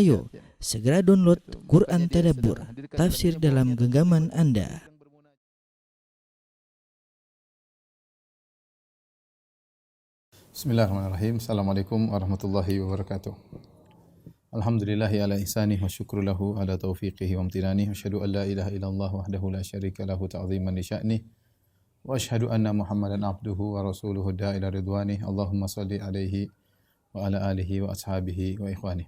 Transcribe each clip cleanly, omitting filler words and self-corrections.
Ayo, segera download Quran Tadabbur, tafsir dalam genggaman Anda. Bismillahirrahmanirrahim. Assalamualaikum warahmatullahi wabarakatuh. Alhamdulillahi ala ihsanih wa syukru lahu ala taufiqihi wa amtinanih. Wa asyhadu an la ilaha illallah wahdahu la syarika lahu ta'ziman li sya'nih. Wa asyhadu anna Muhammadan abduhu wa rasuluhu da'ila ridwanih. Allahumma salli alaihi wa ala alihi wa ashabihi wa ikhwanih.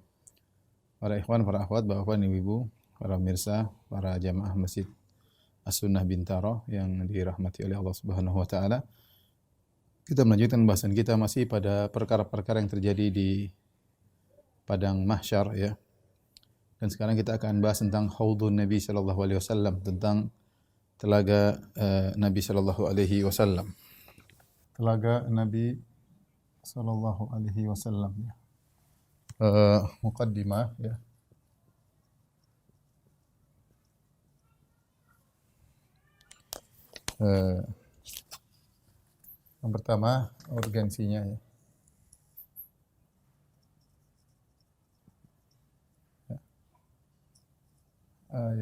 Para ikhwan, para akhwat, bapak-bapak, ibu-ibu, para pemirsa, para jamaah Masjid As-Sunnah Bintaro yang dirahmati oleh Allah Subhanahu wa taala. Kita melanjutkan bahasan kita masih pada perkara-perkara yang terjadi di padang mahsyar, ya. Dan sekarang kita akan bahas tentang haudun Nabi sallallahu alaihi wasallam, tentang telaga Nabi sallallahu alaihi wasallam. Telaga Nabi sallallahu alaihi wasallam, ya. Muqaddimah, ya. Yang pertama, urgensinya, ya.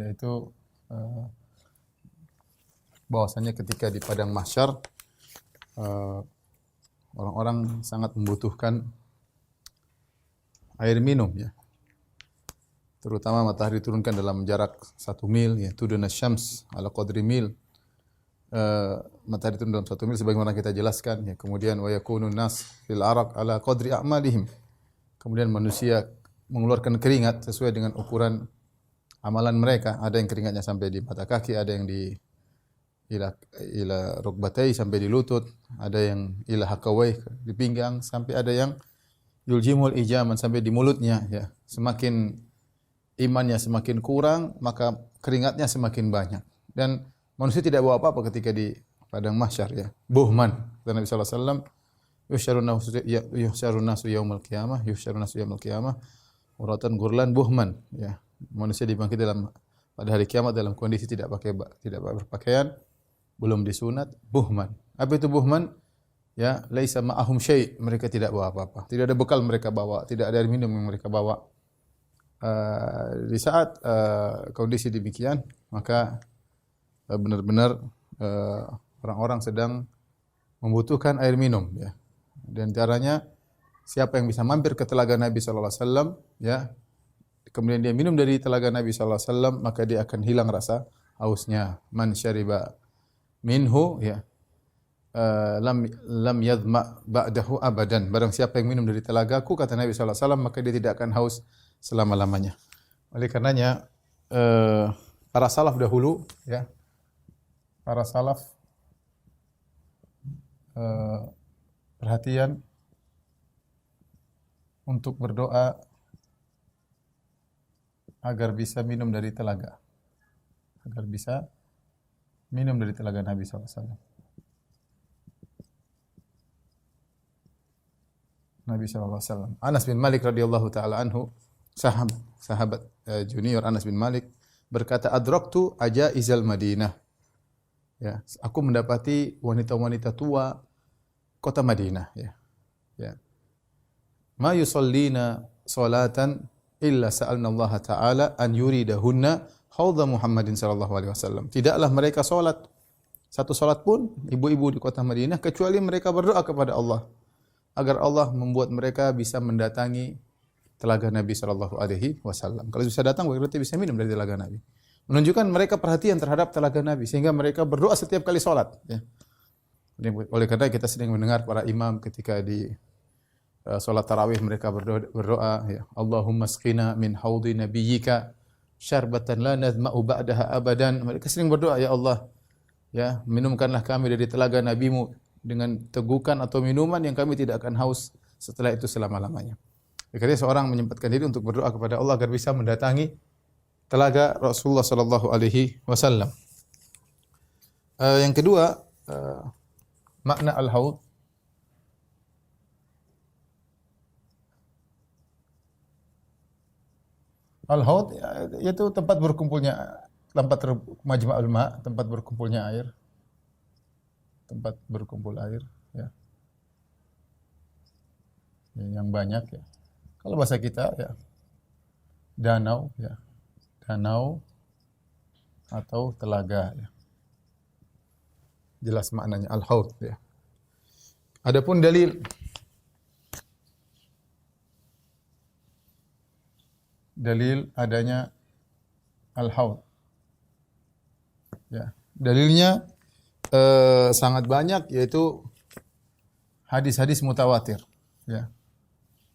Yaitu bahwasanya ketika di padang mahsyar orang-orang sangat membutuhkan air minum, ya. Terutama matahari turunkan dalam jarak 1 mil, ya, tudun asy-syams ala qadri mil. Matahari turun dalam 1 mil sebagaimana kita jelaskan, ya. Kemudian wa yakunun nas fil araq ala qadri a'malihim. Kemudian manusia mengeluarkan keringat sesuai dengan ukuran amalan mereka. Ada yang keringatnya sampai di mata kaki, ada yang di ila rukbatai sampai di lutut, ada yang ila hakawai di pinggang, sampai ada yang yuljimul ijaman sampai di mulutnya, ya. Semakin imannya semakin kurang, maka keringatnya semakin banyak. Dan manusia tidak bawa apa-apa ketika di padang mahsyar, ya. Buhman. Kata Nabi sallallahu alaihi wasallam, yuhsyarun nasu yaumil qiyamah, uratan gurlan buhman, ya. Manusia dibangkit pada hari kiamat dalam kondisi tidak berpakaian, belum disunat, buhman. Apa itu buhman? Ya, laisa ma'ahum syai', mereka tidak bawa apa-apa. Tidak ada bekal mereka bawa, tidak ada air minum yang mereka bawa. Di saat kondisi demikian, maka benar-benar orang-orang sedang membutuhkan air minum, ya. Dan caranya siapa yang bisa mampir ke telaga Nabi sallallahu alaihi wasallam, ya, kemudian dia minum dari telaga Nabi sallallahu alaihi wasallam, maka dia akan hilang rasa hausnya. Man syariba minhu, ya, lam yadhma ba'dahu abadan. Barang siapa yang minum dari telagaku, kata Nabi sallallahu alaihi wasallam, maka dia tidak akan haus selama-lamanya. Oleh karenanya para salaf dahulu, ya, para salaf perhatian untuk berdoa agar bisa minum dari telaga. Agar bisa minum dari telaga Nabi sallallahu alaihi wasallam. Nabi sallallahu alaihi wasallam. Anas bin Malik radhiyallahu taala anhu, sahabat junior Anas bin Malik, berkata, adraktu ajaizal Madinah. Ya, aku mendapati wanita-wanita tua kota Madinah, ya. Ya. Ma yusallina salatan illa sa'alna Allah taala an yuridahunna haudha Muhammadin sallallahu alaihi wasallam. Tidaklah mereka salat satu salat pun ibu-ibu di kota Madinah kecuali mereka berdoa kepada Allah agar Allah membuat mereka bisa mendatangi telaga Nabi sallallahu alaihi wasallam. Kalau bisa datang berarti bisa minum dari telaga Nabi. Menunjukkan mereka perhatian terhadap telaga Nabi sehingga mereka berdoa setiap kali salat, ya. Oleh karena kita sering mendengar para imam ketika di salat tarawih mereka berdoa, ya, Allahumma asqina min haudi nabiyyika syarbatan la nadma'u ba'daha abadan. Mereka sering berdoa, ya Allah, ya, minumkanlah kami dari telaga Nabimu dengan tegukan atau minuman yang kami tidak akan haus setelah itu selama-lamanya. Karena seorang menyempatkan diri untuk berdoa kepada Allah agar bisa mendatangi telaga Rasulullah sallallahu alaihi wasallam. Yang kedua, makna al-haud. Al-haud yaitu tempat berkumpulnya, majma'ul ma', tempat berkumpulnya air. Tempat berkumpul air, ya. Yang banyak, ya. Kalau bahasa kita, ya, danau, ya. Danau atau telaga, ya. Jelas maknanya al-haud, ya. Adapun dalil adanya al-haud, ya. Dalilnya sangat banyak, yaitu hadis-hadis mutawatir, ya.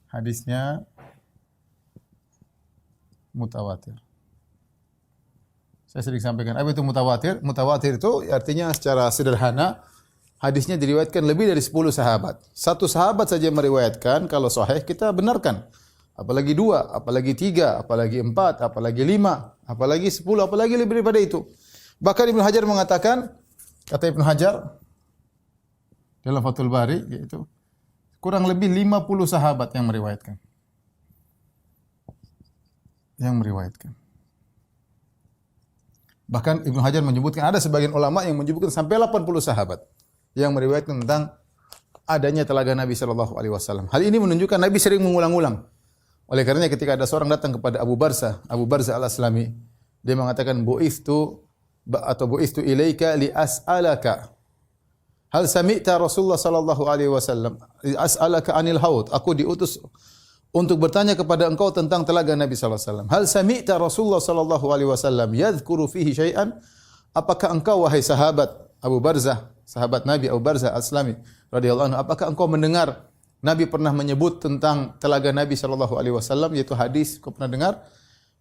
Hadisnya mutawatir. Saya sering sampaikan, apa itu mutawatir? Mutawatir itu artinya secara sederhana, hadisnya diriwayatkan lebih dari 10 sahabat. Satu sahabat saja meriwayatkan, kalau sahih kita benarkan. Apalagi 2, apalagi 3, apalagi 4, apalagi 5, apalagi 10, apalagi lebih daripada itu. Bahkan Ibnu Hajar mengatakan, kata Ibnu Hajar dalam Fathul Bari, yaitu kurang lebih 50 sahabat yang meriwayatkan. Bahkan Ibnu Hajar menyebutkan, ada sebagian ulama yang menyebutkan sampai 80 sahabat yang meriwayatkan tentang adanya telaga Nabi sallallahu alaihi wasallam. Hal ini menunjukkan Nabi sering mengulang-ulang. Oleh karenanya ketika ada seorang datang kepada Abu Barza Al-Aslami, dia mengatakan bu'istu ilaika li as'alaka. Hal sami'ta Rasulullah sallallahu alaihi wasallam as'alaka anil haud. Aku diutus untuk bertanya kepada engkau tentang telaga Nabi sallallahu alaihi wasallam. Hal sami'ta Rasulullah sallallahu alaihi wasallam yadhkuru fihi syai'an? Apakah engkau wahai sahabat Abu Barzah, sahabat Nabi Abu Barzah Al-Aslami radhiyallahu anhu, apakah engkau mendengar Nabi pernah menyebut tentang telaga Nabi sallallahu alaihi wasallam, yaitu hadis, kau pernah dengar?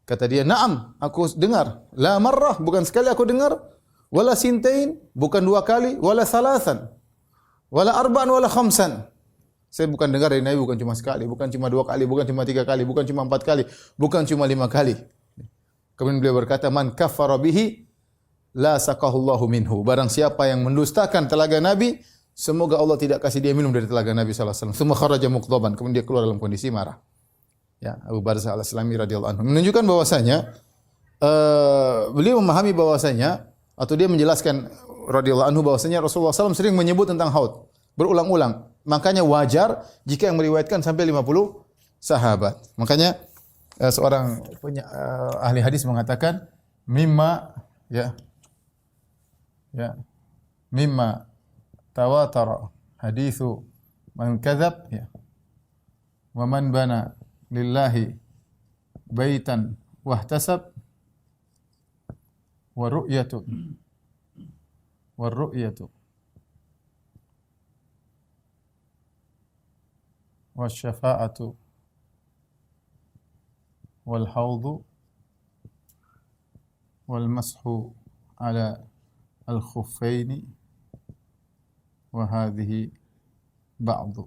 Kata dia, "Na'am, aku dengar. La marrah, bukan sekali aku dengar. Wala sintain, bukan 2 kali, wala salasan. Wala arba'an wala khamsan." Saya bukan dengar dari Nabi bukan cuma sekali, bukan cuma 2 kali, bukan cuma 3 kali, bukan cuma 4 kali, bukan cuma 5 kali. Kemudian beliau berkata, "Man kafara bihi la sakahullahu minhu." Barang siapa yang mendustakan telaga Nabi, semoga Allah tidak kasih dia minum dari telaga Nabi sallallahu alaihi wasallam. Tsumma kharaja muqdaban, kemudian dia keluar dalam kondisi marah. Ya, Abu Barzah Al-Aslami radhiyallahu anhu menunjukkan bahwasanya beliau memahami bahwasanya, atau dia menjelaskan radhiyallahu anhu bahwasanya Rasulullah SAW sering menyebut tentang haud berulang-ulang. Makanya wajar jika yang meriwayatkan sampai 50 sahabat. Makanya seorang ahli hadis mengatakan mimma tawatara hadithu man kadzab, ya, wa man bana lillahi baitan wahtasab wa ru'yatu wasyafa'atu wal haudu wal mashu ala al khuffaini wa hadhihi ba'du.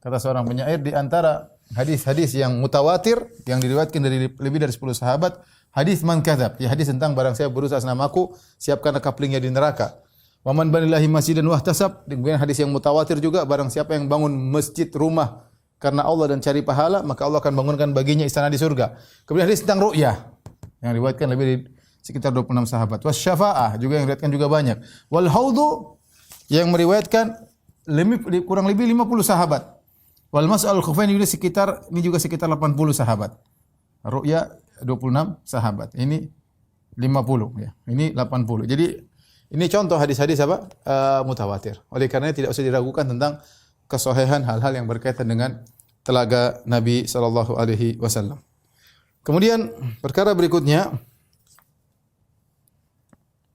Kata seorang penyair, di antara hadis-hadis yang mutawatir yang diriwayatkan dari lebih dari 10 sahabat, hadis man kadzab, ya, hadis tentang barang siapa berusaha atas namaku, siapkanlah kaplingnya di neraka. Wa man banillahi masjidan wahtasab, kemudian hadis yang mutawatir juga, barang siapa yang bangun masjid, rumah karena Allah dan cari pahala, maka Allah akan bangunkan baginya istana di surga. Kemudian hadis tentang ru'yah yang diriwayatkan lebih dari sekitar 26 sahabat. Wasyafa'ah juga yang diriwayatkan juga banyak. Wal haudu yang meriwayatkan kurang lebih 50 sahabat. Wal mas'al khufain juga sekitar 80 sahabat. Ru'ya 26 sahabat. Ini 50, ya. Ini 80. Jadi ini contoh hadis-hadis apa? Mutawatir. Oleh karenanya tidak usah diragukan tentang kesahihan hal-hal yang berkaitan dengan telaga Nabi sallallahu alaihi wasallam. Kemudian perkara berikutnya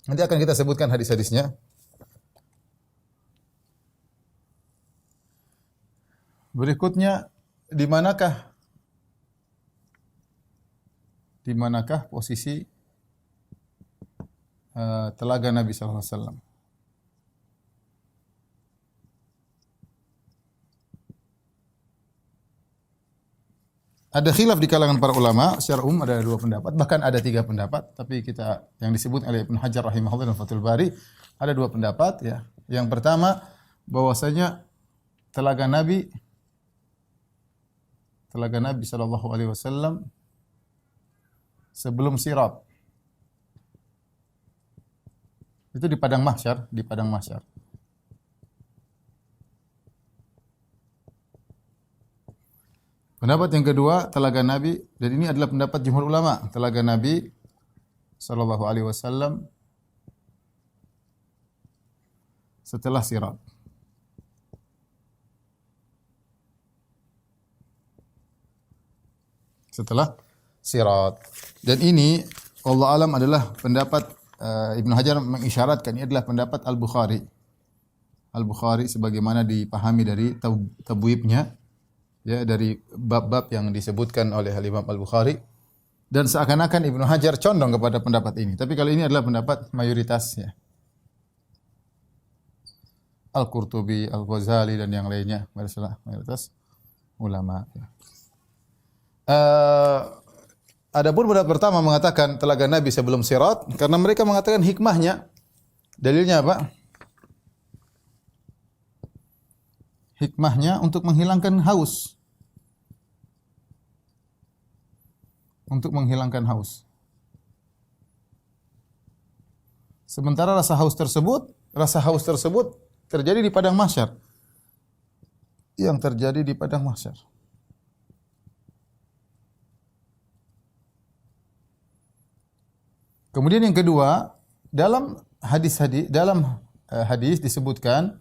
nanti akan kita sebutkan hadis-hadisnya. Berikutnya, di manakah posisi telaga Nabi sallallahu alaihi wasallam? Ada khilaf di kalangan para ulama, secara umum ada 2 pendapat, bahkan ada 3 pendapat, tapi kita yang disebut oleh Ibnu Hajar rahimahullah dan Fathul Bari ada 2 pendapat, ya. Yang pertama, bahwasanya telaga Nabi sallallahu alaihi wasallam sebelum Sirat. Itu di padang mahsyar, Pendapat yang kedua, telaga Nabi, dan ini adalah pendapat jumhur ulama, telaga Nabi sallallahu alaihi wasallam setelah sirat. Setelah sirat. Dan ini Allah alam adalah pendapat Ibnu Hajar mengisyaratkan ini adalah pendapat Al-Bukhari. Al-Bukhari sebagaimana dipahami dari tabwibnya, ya, dari bab-bab yang disebutkan oleh Imam Al-Bukhari, dan seakan-akan Ibnu Hajar condong kepada pendapat ini. Tapi kalau ini adalah pendapat mayoritasnya. Al-Qurtubi, Al-Ghazali dan yang lainnya, mayoritas ulama. Adapun pendapat pertama mengatakan telaga Nabi sebelum sirat, karena mereka mengatakan hikmahnya. Dalilnya apa? Hikmahnya untuk menghilangkan haus. Untuk menghilangkan haus. Sementara rasa haus tersebut terjadi di padang mahsyar. Yang terjadi di padang mahsyar. Kemudian yang kedua, dalam hadis disebutkan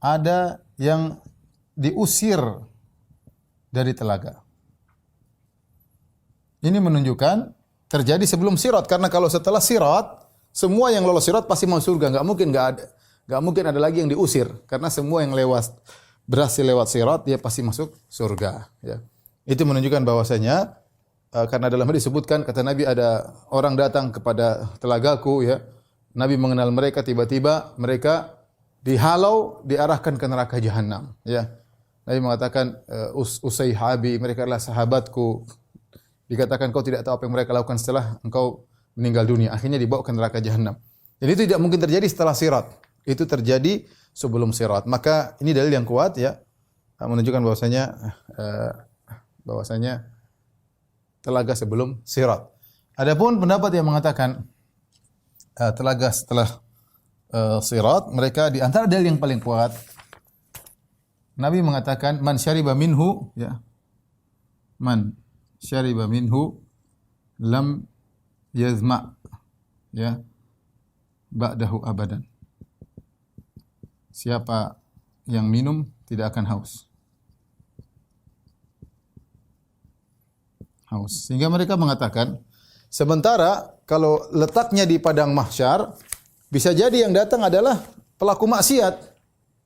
ada yang diusir dari telaga. Ini menunjukkan terjadi sebelum sirat, karena kalau setelah sirat semua yang lolos sirat pasti masuk surga, enggak mungkin ada lagi yang diusir, karena semua yang berhasil lewat sirat dia pasti masuk surga, ya. Itu menunjukkan bahwasanya karena dalam hadis disebutkan, kata Nabi, ada orang datang kepada telagaku, ya. Nabi mengenal mereka, tiba-tiba mereka dihalau, diarahkan ke neraka jahanam, ya. Nabi mengatakan, usayhabi, mereka adalah sahabatku. Dikatakan kau tidak tahu apa yang mereka lakukan setelah engkau meninggal dunia. Akhirnya dibawa ke neraka jahanam. Jadi itu tidak mungkin terjadi setelah sirat. Itu terjadi sebelum sirat. Maka ini dalil yang kuat, ya, menunjukkan bahwasanya telaga sebelum sirat. Adapun pendapat yang mengatakan telaga setelah sirat, mereka di antara dalil yang paling kuat, Nabi mengatakan man syariba minhu, ya, man syariba minhu lam yazma, ya, ba'dahu abadan. Siapa yang minum tidak akan haus. Sehingga mereka mengatakan, sementara kalau letaknya di padang mahsyar, bisa jadi yang datang adalah pelaku maksiat.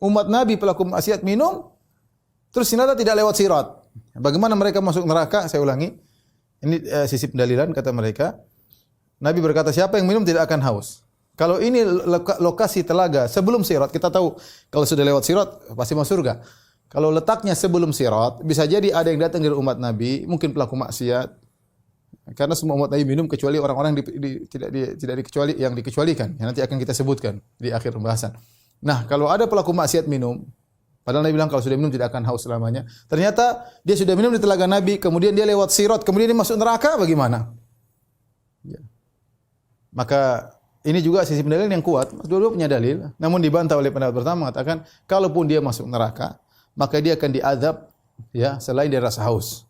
Umat Nabi pelaku maksiat minum, terus ternyata tidak lewat sirat. Bagaimana mereka masuk neraka? Saya ulangi. Ini sisi pendalilan kata mereka. Nabi berkata, siapa yang minum tidak akan haus. Kalau ini lokasi telaga sebelum sirat, kita tahu kalau sudah lewat sirat pasti masuk surga. Kalau letaknya sebelum sirat, bisa jadi ada yang datang dari umat Nabi, mungkin pelaku maksiat. Karena semua umat Nabi minum kecuali orang-orang yang dikecualikan. Yang nanti akan kita sebutkan di akhir pembahasan. Nah, kalau ada pelaku maksiat minum, padahal Nabi bilang kalau sudah minum tidak akan haus selamanya. Ternyata dia sudah minum di telaga Nabi, kemudian dia lewat sirat, kemudian dia masuk neraka, bagaimana? Ya. Maka ini juga sisi pendalilan yang kuat. Dua-dua punya dalil, namun dibantah oleh pendapat pertama mengatakan, kalaupun dia masuk neraka, maka dia akan diazab, ya, selain dari rasa haus.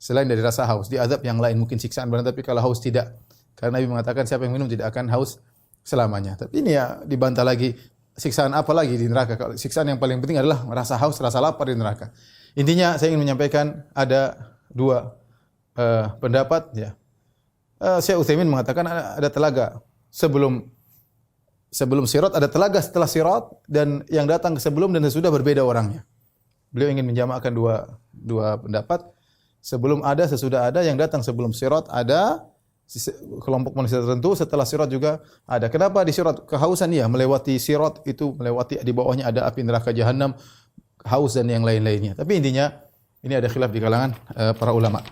Selain dari rasa haus, diazab yang lain, mungkin siksaan berat, tapi kalau haus tidak. Karena Nabi mengatakan siapa yang minum tidak akan haus selamanya. Tapi ini ya dibantah lagi, siksaan apa lagi di neraka? Kalau siksaan yang paling penting adalah rasa haus, rasa lapar di neraka. Intinya saya ingin menyampaikan ada dua pendapat, ya. Syekh Utsaimin mengatakan ada telaga sebelum sirat, ada telaga setelah sirat, dan yang datang sebelum dan sesudah berbeda orangnya. Beliau ingin menjamakkan dua pendapat. Sebelum ada, sesudah ada, yang datang sebelum sirat ada, kelompok manusia tertentu, setelah sirat juga ada. Kenapa di sirat kehausan? Ya, melewati sirat itu, melewati di bawahnya ada api neraka jahanam, haus dan yang lain-lainnya. Tapi intinya ini ada khilaf di kalangan para ulama.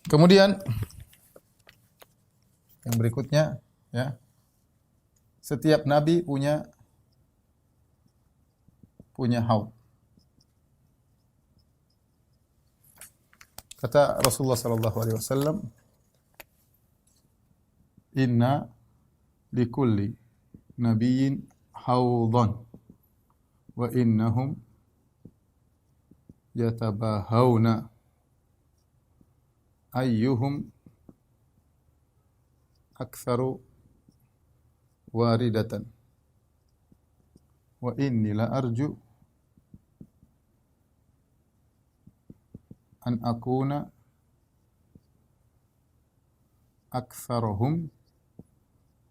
Kemudian yang berikutnya, ya, setiap nabi punya haud. Kata Rasulullah sallallahu alaihi wasallam, "Inna likulli nabiyyin haudhan wa innahum yatabahawna ayyuhum aktsaru waridatan wa inni la arju an akuna aktsarahum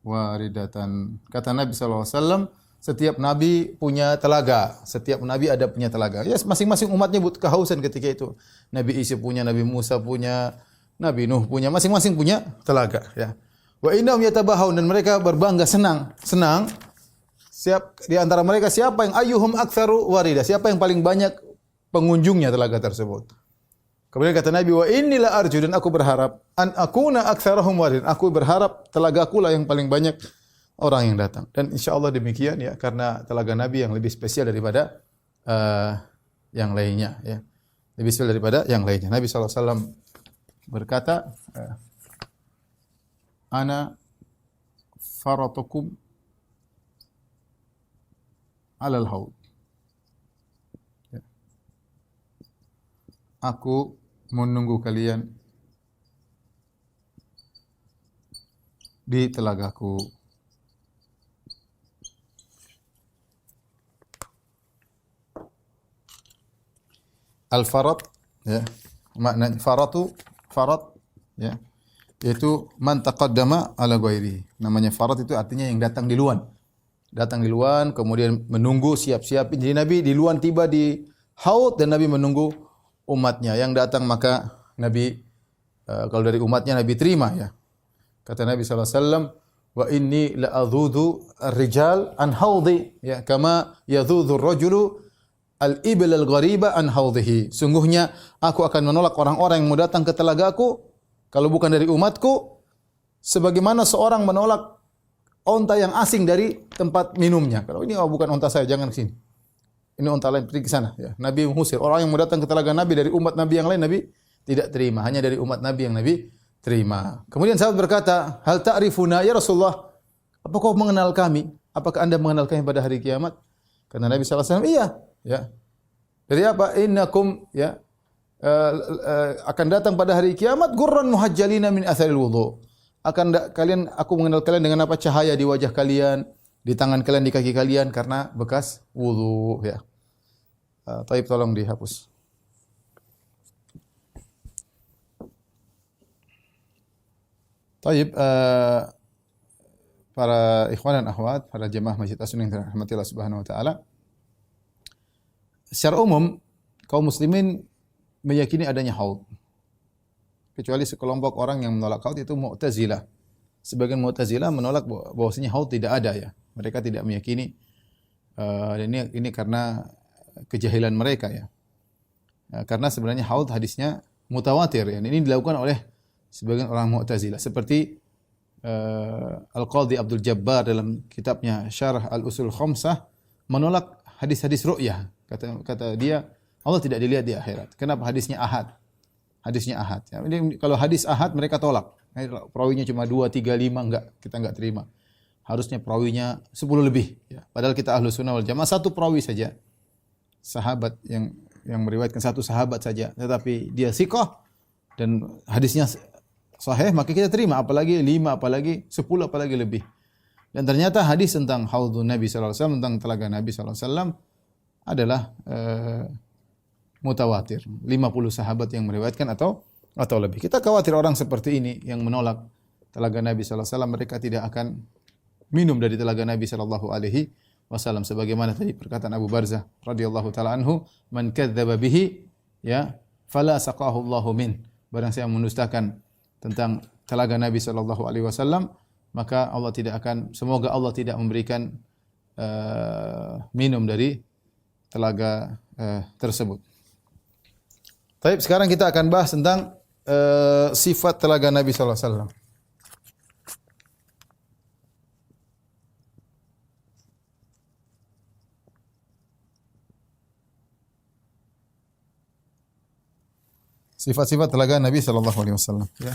waridatan. Kata Nabi SAW, setiap nabi punya telaga. Setiap nabi ada punya telaga. Ya, masing-masing umatnya butuh kehausan ketika itu. Nabi Isa punya, Nabi Musa punya, Nabi Nuh punya, masing-masing punya telaga. Ya. Wa innahum yatabahun, dan mereka berbangga, senang. Di antara mereka siapa yang ayyuhum aktsaru warida, siapa yang paling banyak pengunjungnya telaga tersebut. Kemudian kata Nabi, wa innila arju, dan aku berharap an akuna aktsarahum warid, aku berharap telagaku lah yang paling banyak orang yang datang. Dan insyaallah demikian ya, karena telaga Nabi yang lebih spesial daripada yang lainnya ya. Lebih spesial daripada yang lainnya. Nabi SAW berkata, ana faratukum alal haud. Ya. Aku menunggu kalian di telagaku. Al-farat ya, makna farat ya, yaitu man taqaddama ala ghairi. Namanya farat itu artinya yang datang duluan. Datang duluan kemudian menunggu siap-siap. Jadi Nabi duluan tiba di haud dan Nabi menunggu umatnya yang datang, maka Nabi kalau dari umatnya Nabi terima ya. Kata Nabi SAW, wa inni la adhudu ar-rijal an haudhi ya kama yadhudhu ar-rajulu al-ibil al-ghariba an haudhihi. Sungguhnya aku akan menolak orang-orang yang mau datang ke telagaku kalau bukan dari umatku, sebagaimana seorang menolak onta yang asing dari tempat minumnya. Kalau ini bukan onta saya, jangan ke sini. Ini onta lain, pergi ke sana. Ya. Nabi mengusir orang yang mau datang ke telaga Nabi dari umat Nabi yang lain, Nabi tidak terima. Hanya dari umat Nabi yang Nabi terima. Kemudian sahabat berkata, hal ta'rifuna ya Rasulullah? Apakah kau mengenal kami? Apakah anda mengenal kami pada hari kiamat? Kata Nabi SAW, iya. Ya. Dari apa? Innakum ya akan datang pada hari kiamat gurran muhajjalina min atharil wudu. Aku mengenal kalian dengan apa? Cahaya di wajah kalian, di tangan kalian, di kaki kalian karena bekas wudu ya. Taib tolong dihapus. Taib para ikhwan dan akhwat, para jemaah Masjid As-Sunnah yang dirahmati Allah Subhanahu wa taala. Secara umum kaum muslimin meyakini adanya haud. Kecuali sekelompok orang yang menolak haud, itu Mu'tazilah. Sebagian Mu'tazilah menolak bahwasanya haud tidak ada ya. Mereka tidak meyakini, dan ini karena kejahilan mereka ya. Karena sebenarnya haud hadisnya mutawatir ya. Ini dilakukan oleh sebagian orang Mu'tazilah seperti Al-Qadhi Abdul Jabbar dalam kitabnya Syarah Al-Usul Khamsah menolak hadis-hadis ru'yah. Kata dia, Allah tidak dilihat di akhirat. Kenapa? Hadisnya ahad. Hadisnya ahad. Ya, kalau hadis ahad mereka tolak. Perawinya cuma 2, 3, 5 enggak, kita enggak terima. Harusnya perawinya 10 lebih ya. Padahal kita Ahlus Sunnah wal Jamaah satu perawi saja. Sahabat yang meriwayatkan satu sahabat saja, tetapi dia thiqah dan hadisnya sahih, maka kita terima, apalagi 5, apalagi 10, apalagi lebih. Dan ternyata hadis tentang haudun Nabi sallallahu alaihi wasallam, tentang telaga Nabi sallallahu alaihi wasallam adalah mutawatir. 50 sahabat yang meriwayatkan atau lebih. Kita khawatir orang seperti ini yang menolak telaga Nabi sallallahu alaihi wasallam, mereka tidak akan minum dari telaga Nabi sallallahu alaihi wasallam, sebagaimana tadi perkataan Abu Barzah radhiyallahu taala anhu, man kadzdzaba bihi ya fala saqahu Allahu min. Barang siapa mendustakan tentang telaga Nabi sallallahu alaihi wasallam, maka semoga Allah tidak memberikan minum dari telaga tersebut. Baik, sekarang kita akan bahas tentang sifat telaga Nabi sallallahu alaihi wasallam. Sifat-sifat telaga Nabi sallallahu alaihi wasallam ya.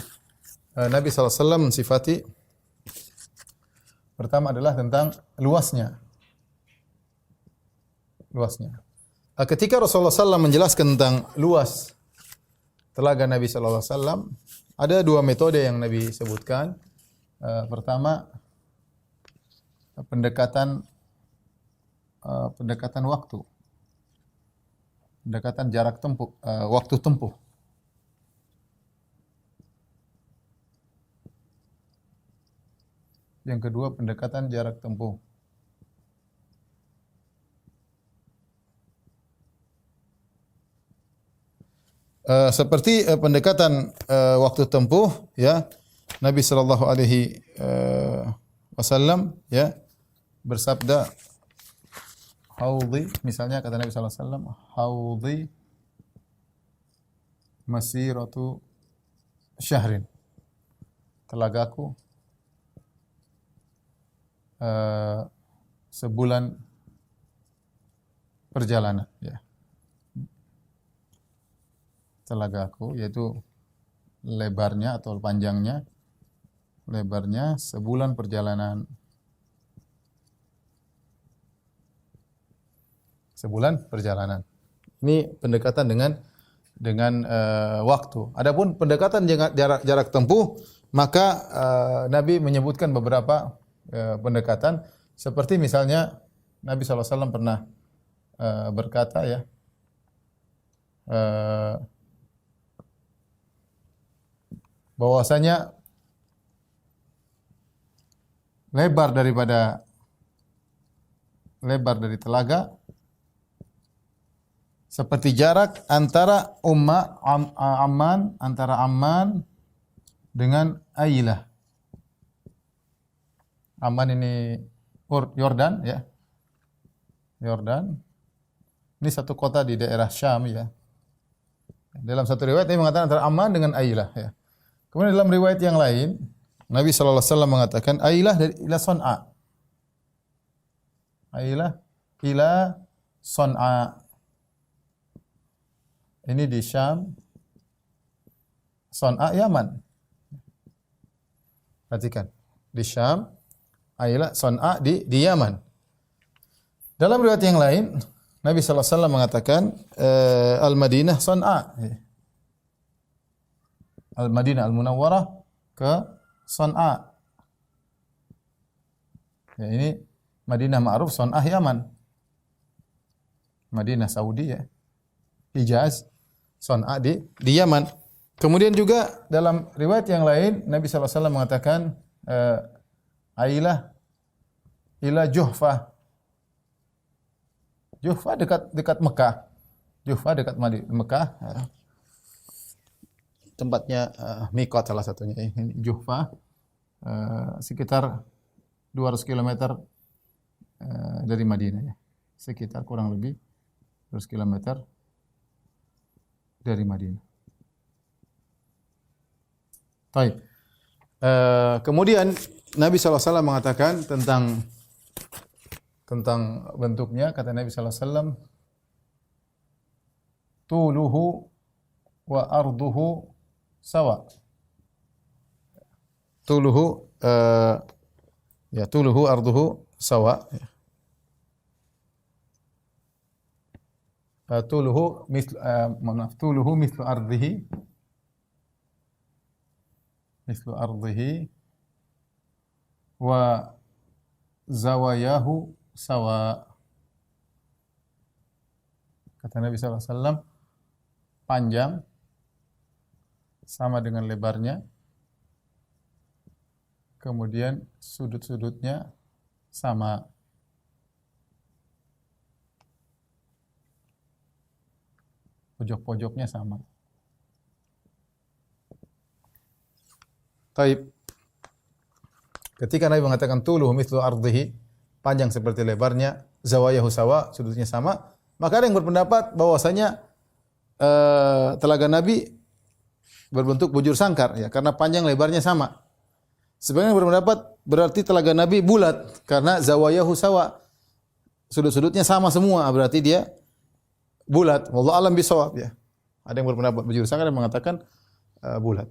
Nabi sallallahu alaihi wasallam mensifati, pertama adalah tentang luasnya. luasnya. Ketika Rasulullah SAW menjelaskan tentang luas telaga Nabi sallallahu alaihi wasallam, ada dua metode yang Nabi sebutkan. Pertama, pendekatan waktu. Pendekatan jarak tempuh, waktu tempuh. Yang kedua, pendekatan jarak tempuh. Seperti pendekatan waktu tempuh, ya, Nabi sallallahu alaihi wasallam ya bersabda, haudhi, misalnya kata Nabi sallallahu alaihi wasallam, haudhi masiratu syahrin. Telagaku sebulan perjalanan, ya. Telagaku yaitu lebarnya atau panjangnya, lebarnya sebulan perjalanan. Sebulan perjalanan. Ini pendekatan dengan waktu. Adapun pendekatan jarak tempuh, maka Nabi menyebutkan beberapa pendekatan, seperti misalnya Nabi SAW pernah berkata, ya, bahwasanya lebar dari telaga seperti jarak antara antara Amman dengan Ailah. Amman ini Yordan, ya. Yordan. Ini satu kota di daerah Syam, ya. Dalam satu riwayat ini mengatakan antara Amman dengan Ailah, ya. Kemudian dalam riwayat yang lain, Nabi sallallahu alaihi wasallam mengatakan Ailah dari ila Son'a. Ailah ila Son'a. Ini di Syam. Son'a Yaman. Perhatikan. Di Syam, Ailah, Son'a di Yaman. Dalam riwayat yang lain, Nabi sallallahu alaihi wasallam mengatakan Al-Madinah Son'a. Al-Madinah Al-Munawwarah ke Son'a. Ya, ini Madinah ma'ruf, Son'a Yaman. Madinah Saudi, ya. Hijaz, Son'a di Yaman. Kemudian juga dalam riwayat yang lain Nabi sallallahu alaihi wasallam mengatakan Ailah ila Juhfah. Juhfah dekat Mekah. Juhfah dekat Mekah. Tempatnya miqat salah satunya. Ini Juhfah, sekitar 200 km dari Madinah, ya. Sekitar kurang lebih 200 km dari Madinah. Baik. Kemudian Nabi SAW mengatakan tentang bentuknya, kata Nabi SAW, tuluhu wa arduhu sawa. Tuluhu tuluhu arduhu sawa. Tuluhu mithlu ardihi wa zawayahu sawa. Kata Nabi SAW, panjang sama dengan lebarnya, kemudian sudut-sudutnya sama. Pojok-pojoknya sama. Taib. Ketika Nabi mengatakan tuluhu mithlu ardihi, panjang seperti lebarnya, zawayahu sawa, sudutnya sama, maka ada yang berpendapat bahwasanya telaga Nabi berbentuk bujur sangkar, ya, karena panjang lebarnya sama. Sebagian berpendapat berarti telaga Nabi bulat karena zawayahu sawa, sudut-sudutnya sama semua, berarti dia bulat. Wallahu alam bisawab, ya. Ada yang berpendapat bujur sangkar yang mengatakan bulat.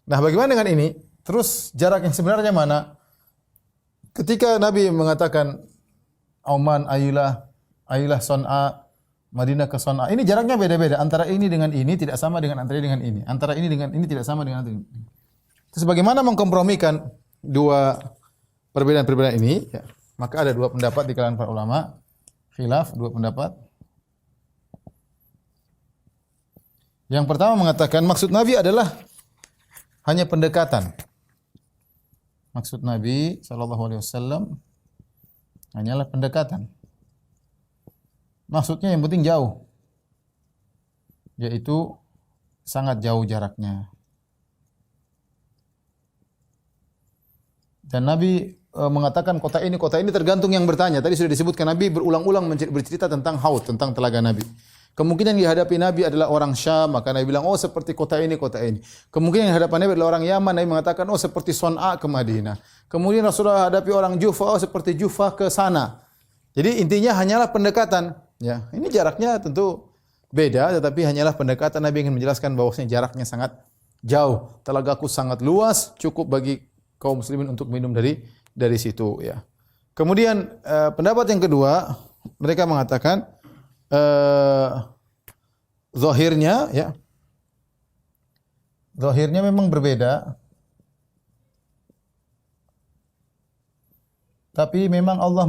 Nah, bagaimana dengan ini? Terus jarak yang sebenarnya mana? Ketika Nabi mengatakan Auman Ailah, Ailah Son'a, Madinah ke Son'a. Ini jaraknya beda-beda. Antara ini dengan ini tidak sama dengan antara ini dengan ini. Antara ini dengan ini tidak sama dengan ini. Terus bagaimana mengkompromikan dua perbedaan-perbedaan ini? Ya. Maka ada dua pendapat di kalangan para ulama. Khilaf, dua pendapat. Yang pertama mengatakan maksud Nabi adalah hanya pendekatan. Maksud Nabi SAW hanyalah pendekatan. Maksudnya yang penting jauh, yaitu sangat jauh jaraknya. Dan Nabi mengatakan kota ini tergantung yang bertanya. Tadi sudah disebutkan Nabi berulang-ulang bercerita tentang Haud, tentang telaga Nabi. Kemungkinan yang dihadapi Nabi adalah orang Syam, maka Nabi bilang, oh seperti kota ini, kota ini. Kemungkinan yang dihadapi Nabi adalah orang Yaman, Nabi mengatakan, oh seperti Son'a ke Madinah. Kemudian Rasulullah hadapi orang Jufa, oh seperti Jufa ke sana. Jadi intinya hanyalah pendekatan. Ya, ini jaraknya tentu beda, tetapi hanyalah pendekatan. Nabi ingin menjelaskan bahwasanya jaraknya sangat jauh. Telagaku sangat luas, cukup bagi kaum muslimin untuk minum dari situ. Ya. Kemudian pendapat yang kedua, mereka mengatakan zahirnya, ya, zahirnya memang berbeda, tapi memang Allah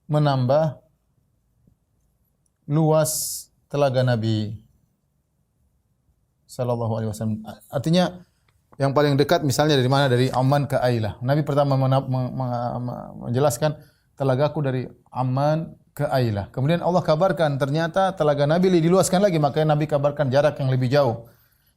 menambah luas telaga Nabi sallallahu alaihi wasallam. Artinya yang paling dekat misalnya dari mana? Dari Amman ke Ailah. Nabi pertama menjelaskan telagaku dari Amman ke Ailah. Kemudian Allah kabarkan ternyata telaga Nabi diluaskan lagi, makanya Nabi kabarkan jarak yang lebih jauh.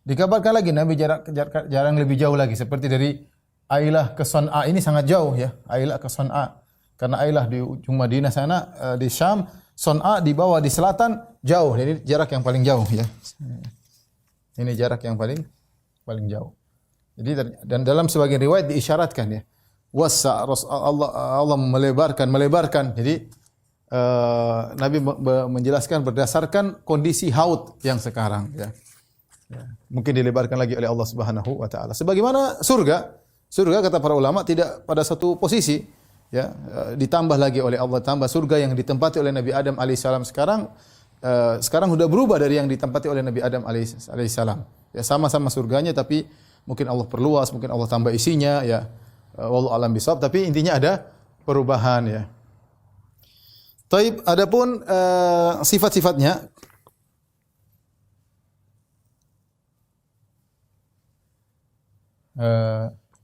Dikabarkan lagi Nabi jarak yang lebih jauh lagi, seperti dari Ailah ke Son'a ini sangat jauh, ya. Ailah ke Son'a. Karena Ailah di ujung Madinah sana, di Syam, Son'a di bawah di selatan jauh. Jadi jarak yang paling jauh, ya. Ini jarak yang paling jauh. Jadi dan dalam sebagian riwayat diisyaratkan, ya. Wasa Allah melebarkan. Jadi Nabi menjelaskan berdasarkan kondisi Haud yang sekarang, ya. Mungkin dilebarkan lagi oleh Allah Subhanahu wa taala. Sebagaimana surga kata para ulama tidak pada satu posisi, ya, ditambah lagi oleh Allah, tambah surga yang ditempati oleh Nabi Adam alaihissalam sekarang sudah berubah dari yang ditempati oleh Nabi Adam alaihissalam. Ya, sama-sama surganya tapi mungkin Allah perluas, mungkin Allah tambah isinya, ya. Wallahu alam bisawab, tapi intinya ada perubahan, ya. Taib, adapun sifat-sifatnya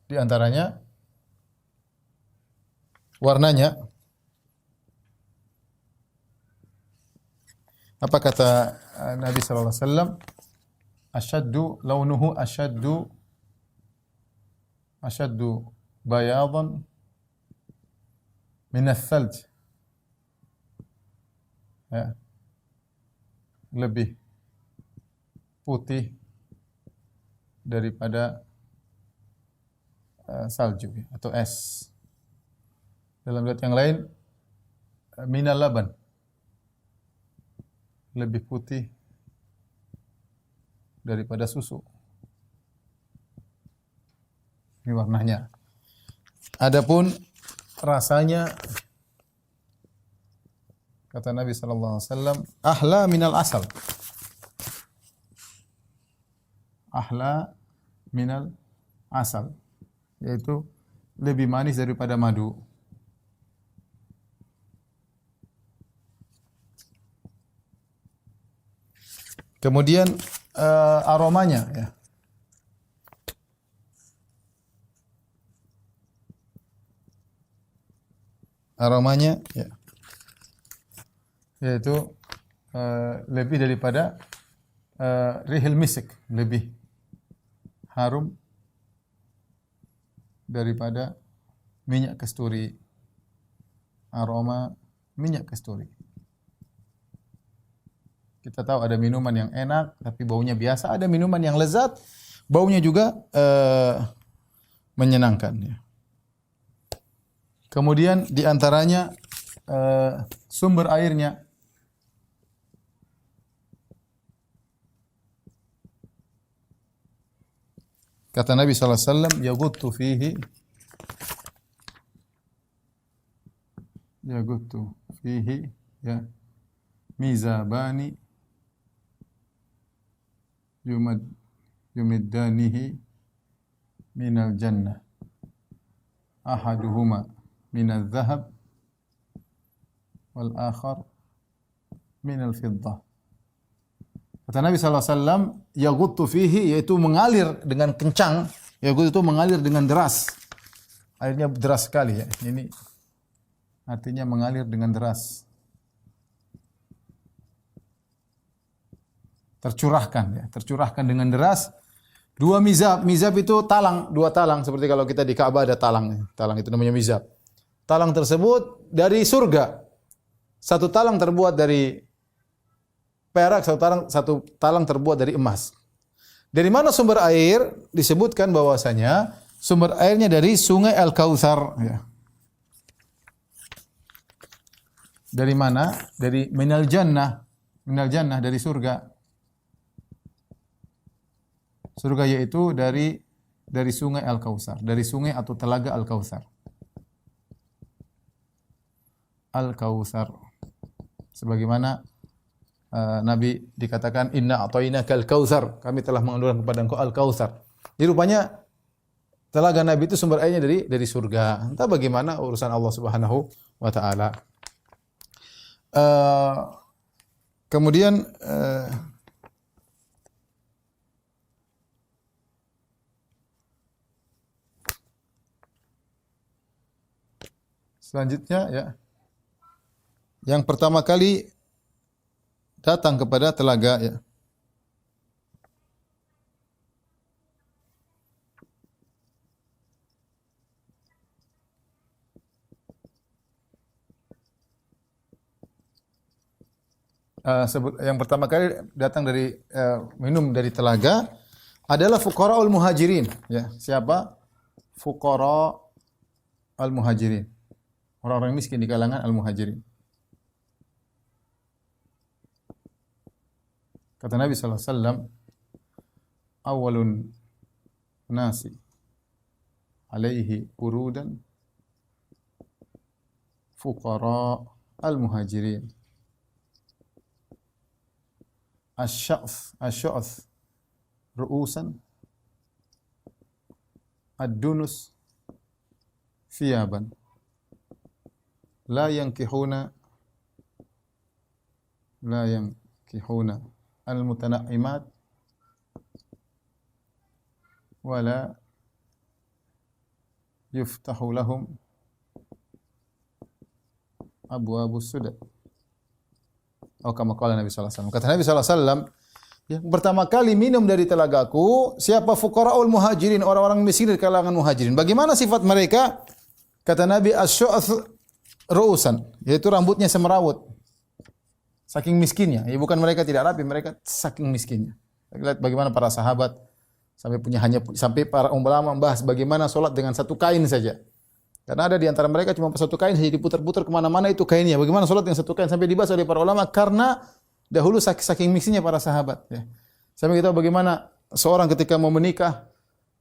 di antaranya warnanya. Apa kata Nabi sallallahu alaihi wasallam? Launuhu ashaddu bayadan min ats-thalj. Ya. Lebih putih daripada salju, atau es. Dalam riwayat yang lain, minal laban, lebih putih daripada susu. Ini warnanya. Adapun rasanya, kata Nabi sallallahu alaihi wasallam, ahla minal asal. Ahla minal asal, yaitu lebih manis daripada madu. Kemudian aromanya, ya. Aromanya, ya, yaitu lebih daripada rihil misik, lebih harum daripada minyak kasturi. Aroma minyak kasturi. Kita tahu ada minuman yang enak tapi baunya biasa, ada minuman yang lezat, baunya juga menyenangkan, ya. Kemudian di antaranya sumber airnya. Kata Nabi sallallahu alaihi wasallam, yaghuttu fihi yagutu fihi ya mizabani yumiddanihi minal jannah ahaduhuma minal dhahab wal akhar minal fiddah. Kata Nabi SAW, yaghuttu fihi, yaitu mengalir dengan kencang. Yaghuttu itu mengalir dengan deras. Airnya deras sekali ya. Ini artinya mengalir dengan deras. Tercurahkan ya, tercurahkan dengan deras. Dua mizab, mizab itu talang, dua talang seperti kalau kita di Ka'bah ada talang. Talang itu namanya mizab. Talang tersebut dari surga. Satu talang terbuat dari perak, satu talang terbuat dari emas. Dari mana sumber air? Disebutkan bahwasanya sumber airnya dari sungai Al-Kautsar ya. Dari mana? Dari minal jannah. Minal jannah, dari surga. Surga yaitu dari sungai Al-Kautsar, dari sungai atau telaga Al-Kautsar. Al-Kautsar. Sebagaimana Nabi dikatakan inna a'tainakal kautsar, kami telah mengandungkan kepada engkau al-kautsar. Jadi rupanya telaga Nabi itu sumber airnya dari surga. Entah bagaimana urusan Allah Subhanahu wa taala. Kemudian selanjutnya ya. Yang pertama kali datang kepada telaga ya. Yang pertama kali datang dari minum dari telaga adalah fuqara'ul muhajirin ya. Siapa? Fuqara'ul muhajirin. Orang-orang miskin di kalangan al-muhajirin. Kata Nabi sallallahu alaihi wasallam, awalun nasi alaihi urudan fuqara al-muhajirin. Asy'ath ru'usan ad-dunus thiyaban la yankihuna al-mutanaimat wala yuftahu lahum abwabus sudad. Kama qala Nabi sallallahu alaihi wasallam. Kata Nabi sallallahu alaihi wasallam, yang pertama kali minum dari telagaku siapa? Fuqaraul muhajirin, orang-orang miskin dari kalangan muhajirin. Bagaimana sifat mereka? Kata Nabi asy'ath ru'usan, yaitu rambutnya semerawut. Saking miskinnya, ya bukan mereka tidak rapi, mereka saking miskinnya. Lihat bagaimana para sahabat sampai para ulama membahas bagaimana solat dengan satu kain saja. Karena ada di antara mereka cuma satu kain saja diputar-putar kemana-mana itu kainnya. Bagaimana solat dengan satu kain sampai dibahas oleh para ulama karena dahulu saking miskinnya para sahabat. Ya. Sampai kita tahu bagaimana seorang ketika mau menikah,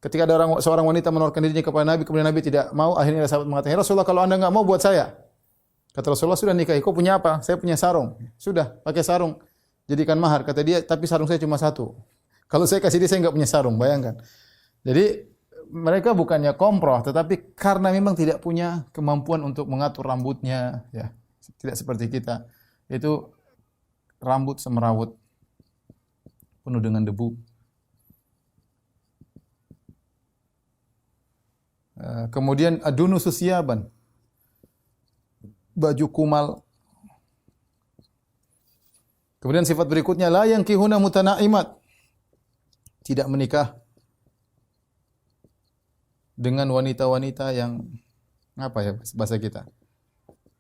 ketika ada seorang wanita menawarkan dirinya kepada Nabi, kemudian Nabi tidak mau, akhirnya sahabat mengatakan, Rasulullah kalau anda enggak mau buat saya. Kata Rasulullah, sudah nikahi, kau punya apa? Saya punya sarung. Sudah, pakai sarung. Jadikan mahar. Kata dia, tapi sarung saya cuma satu. Kalau saya kasih dia, saya enggak punya sarung. Bayangkan. Jadi, mereka bukannya komproh, tetapi karena memang tidak punya kemampuan untuk mengatur rambutnya. Ya, tidak seperti kita. Itu rambut semerawut. Penuh dengan debu. Kemudian, adunu susyaban. Baju kumal. Kemudian sifat berikutnya la yankihuna mutanaimat. Tidak menikah dengan wanita-wanita yang apa ya bahasa kita?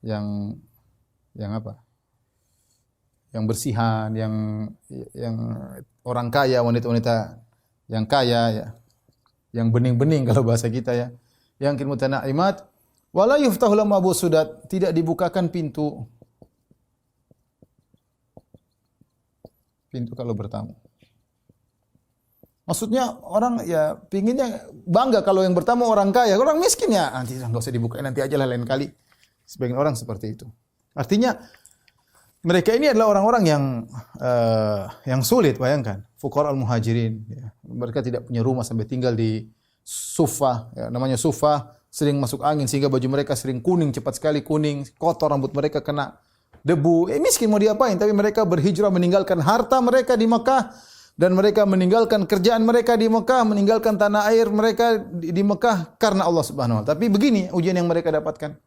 Yang apa? Yang bersihan, yang orang kaya, wanita-wanita yang kaya ya. Yang bening-bening kalau bahasa kita ya. Yang mutanaimat wala yuftahu lahum abwabus sudad, tidak dibukakan pintu kalau bertamu. Maksudnya orang ya pinginnya bangga kalau yang bertamu orang kaya, orang miskin ya nanti enggak usah dibukain nanti aja lah lain kali. Sebagian orang seperti itu. Artinya mereka ini adalah orang-orang yang sulit, bayangkan. Fuqara al-muhajirin. Ya. Mereka tidak punya rumah sampai tinggal di sufa. Ya, namanya sufa, sering masuk angin sehingga baju mereka sering kuning, cepat sekali kuning. Kotor, rambut mereka kena debu. Miskin mau diapain? Tapi mereka berhijrah meninggalkan harta mereka di Mekah. Dan mereka meninggalkan kerjaan mereka di Mekah, meninggalkan tanah air mereka di Mekah karena Allah Subhanahu wa taala. Tapi begini ujian yang mereka dapatkan.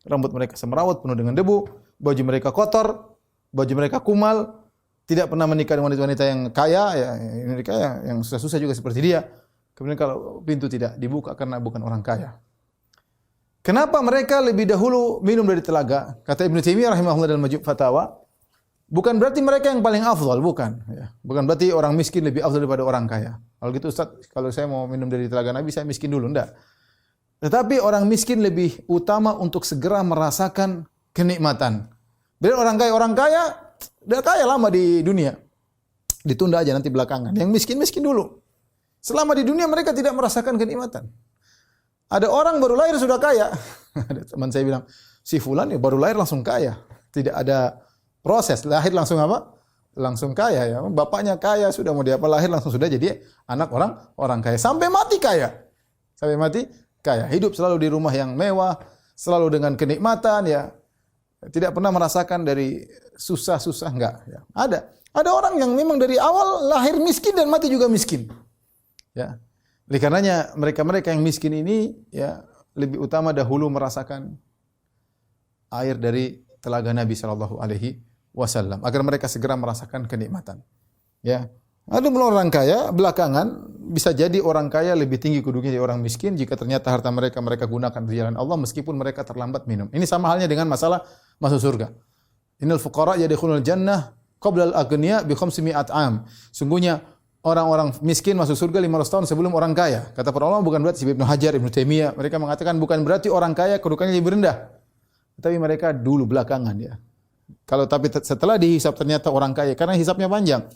Rambut mereka semrawut penuh dengan debu, baju mereka kotor, baju mereka kumal, tidak pernah menikah dengan wanita-wanita yang kaya, ya, mereka yang susah-susah juga seperti dia. Kemudian kalau pintu tidak dibuka karena bukan orang kaya. Kenapa mereka lebih dahulu minum dari telaga? Kata Ibnu Taimiyah rahimahullah dalam Majmu' Fatawa, bukan berarti mereka yang paling afdal, bukan. Ya. Bukan berarti orang miskin lebih afdal daripada orang kaya. Kalau gitu Ustaz, kalau saya mau minum dari telaga Nabi, saya miskin dulu, enggak. Tetapi orang miskin lebih utama untuk segera merasakan kenikmatan. Bila orang kaya, udah kaya lama di dunia. Ditunda aja nanti belakangan. Yang miskin dulu. Selama di dunia mereka tidak merasakan kenikmatan. Ada orang baru lahir sudah kaya. Ada teman saya bilang, si fulan ya baru lahir langsung kaya. Tidak ada proses, lahir langsung apa? Langsung kaya ya. Bapaknya kaya, sudah mau diapa lahir langsung sudah jadi anak orang kaya. Sampai mati kaya. Sampai mati kaya. Hidup selalu di rumah yang mewah, selalu dengan kenikmatan ya. Tidak pernah merasakan dari susah-susah, enggak. Ya. Ada orang yang memang dari awal lahir miskin dan mati juga miskin. Ya. Oleh karenanya mereka-mereka yang miskin ini ya lebih utama dahulu merasakan air dari telaga Nabi sallallahu alaihi wasallam agar mereka segera merasakan kenikmatan. Ya. Ada orang kaya belakangan bisa jadi orang kaya lebih tinggi kedudukannya dari orang miskin jika ternyata harta mereka gunakan di jalan Allah meskipun mereka terlambat minum. Ini sama halnya dengan masalah masuk surga. Innal fuqara yadkhulul jannah qabla al-aghniya bi 500 am. Sungguhnya orang-orang miskin masuk surga 500 tahun sebelum orang kaya. Kata para ulama bukan berarti Ibnu Hajar, Ibnu Taimiyah, mereka mengatakan bukan berarti orang kaya kedudukannya lebih rendah. Tapi mereka dulu belakangan ya. Tapi setelah dihisab ternyata orang kaya karena hisabnya panjang.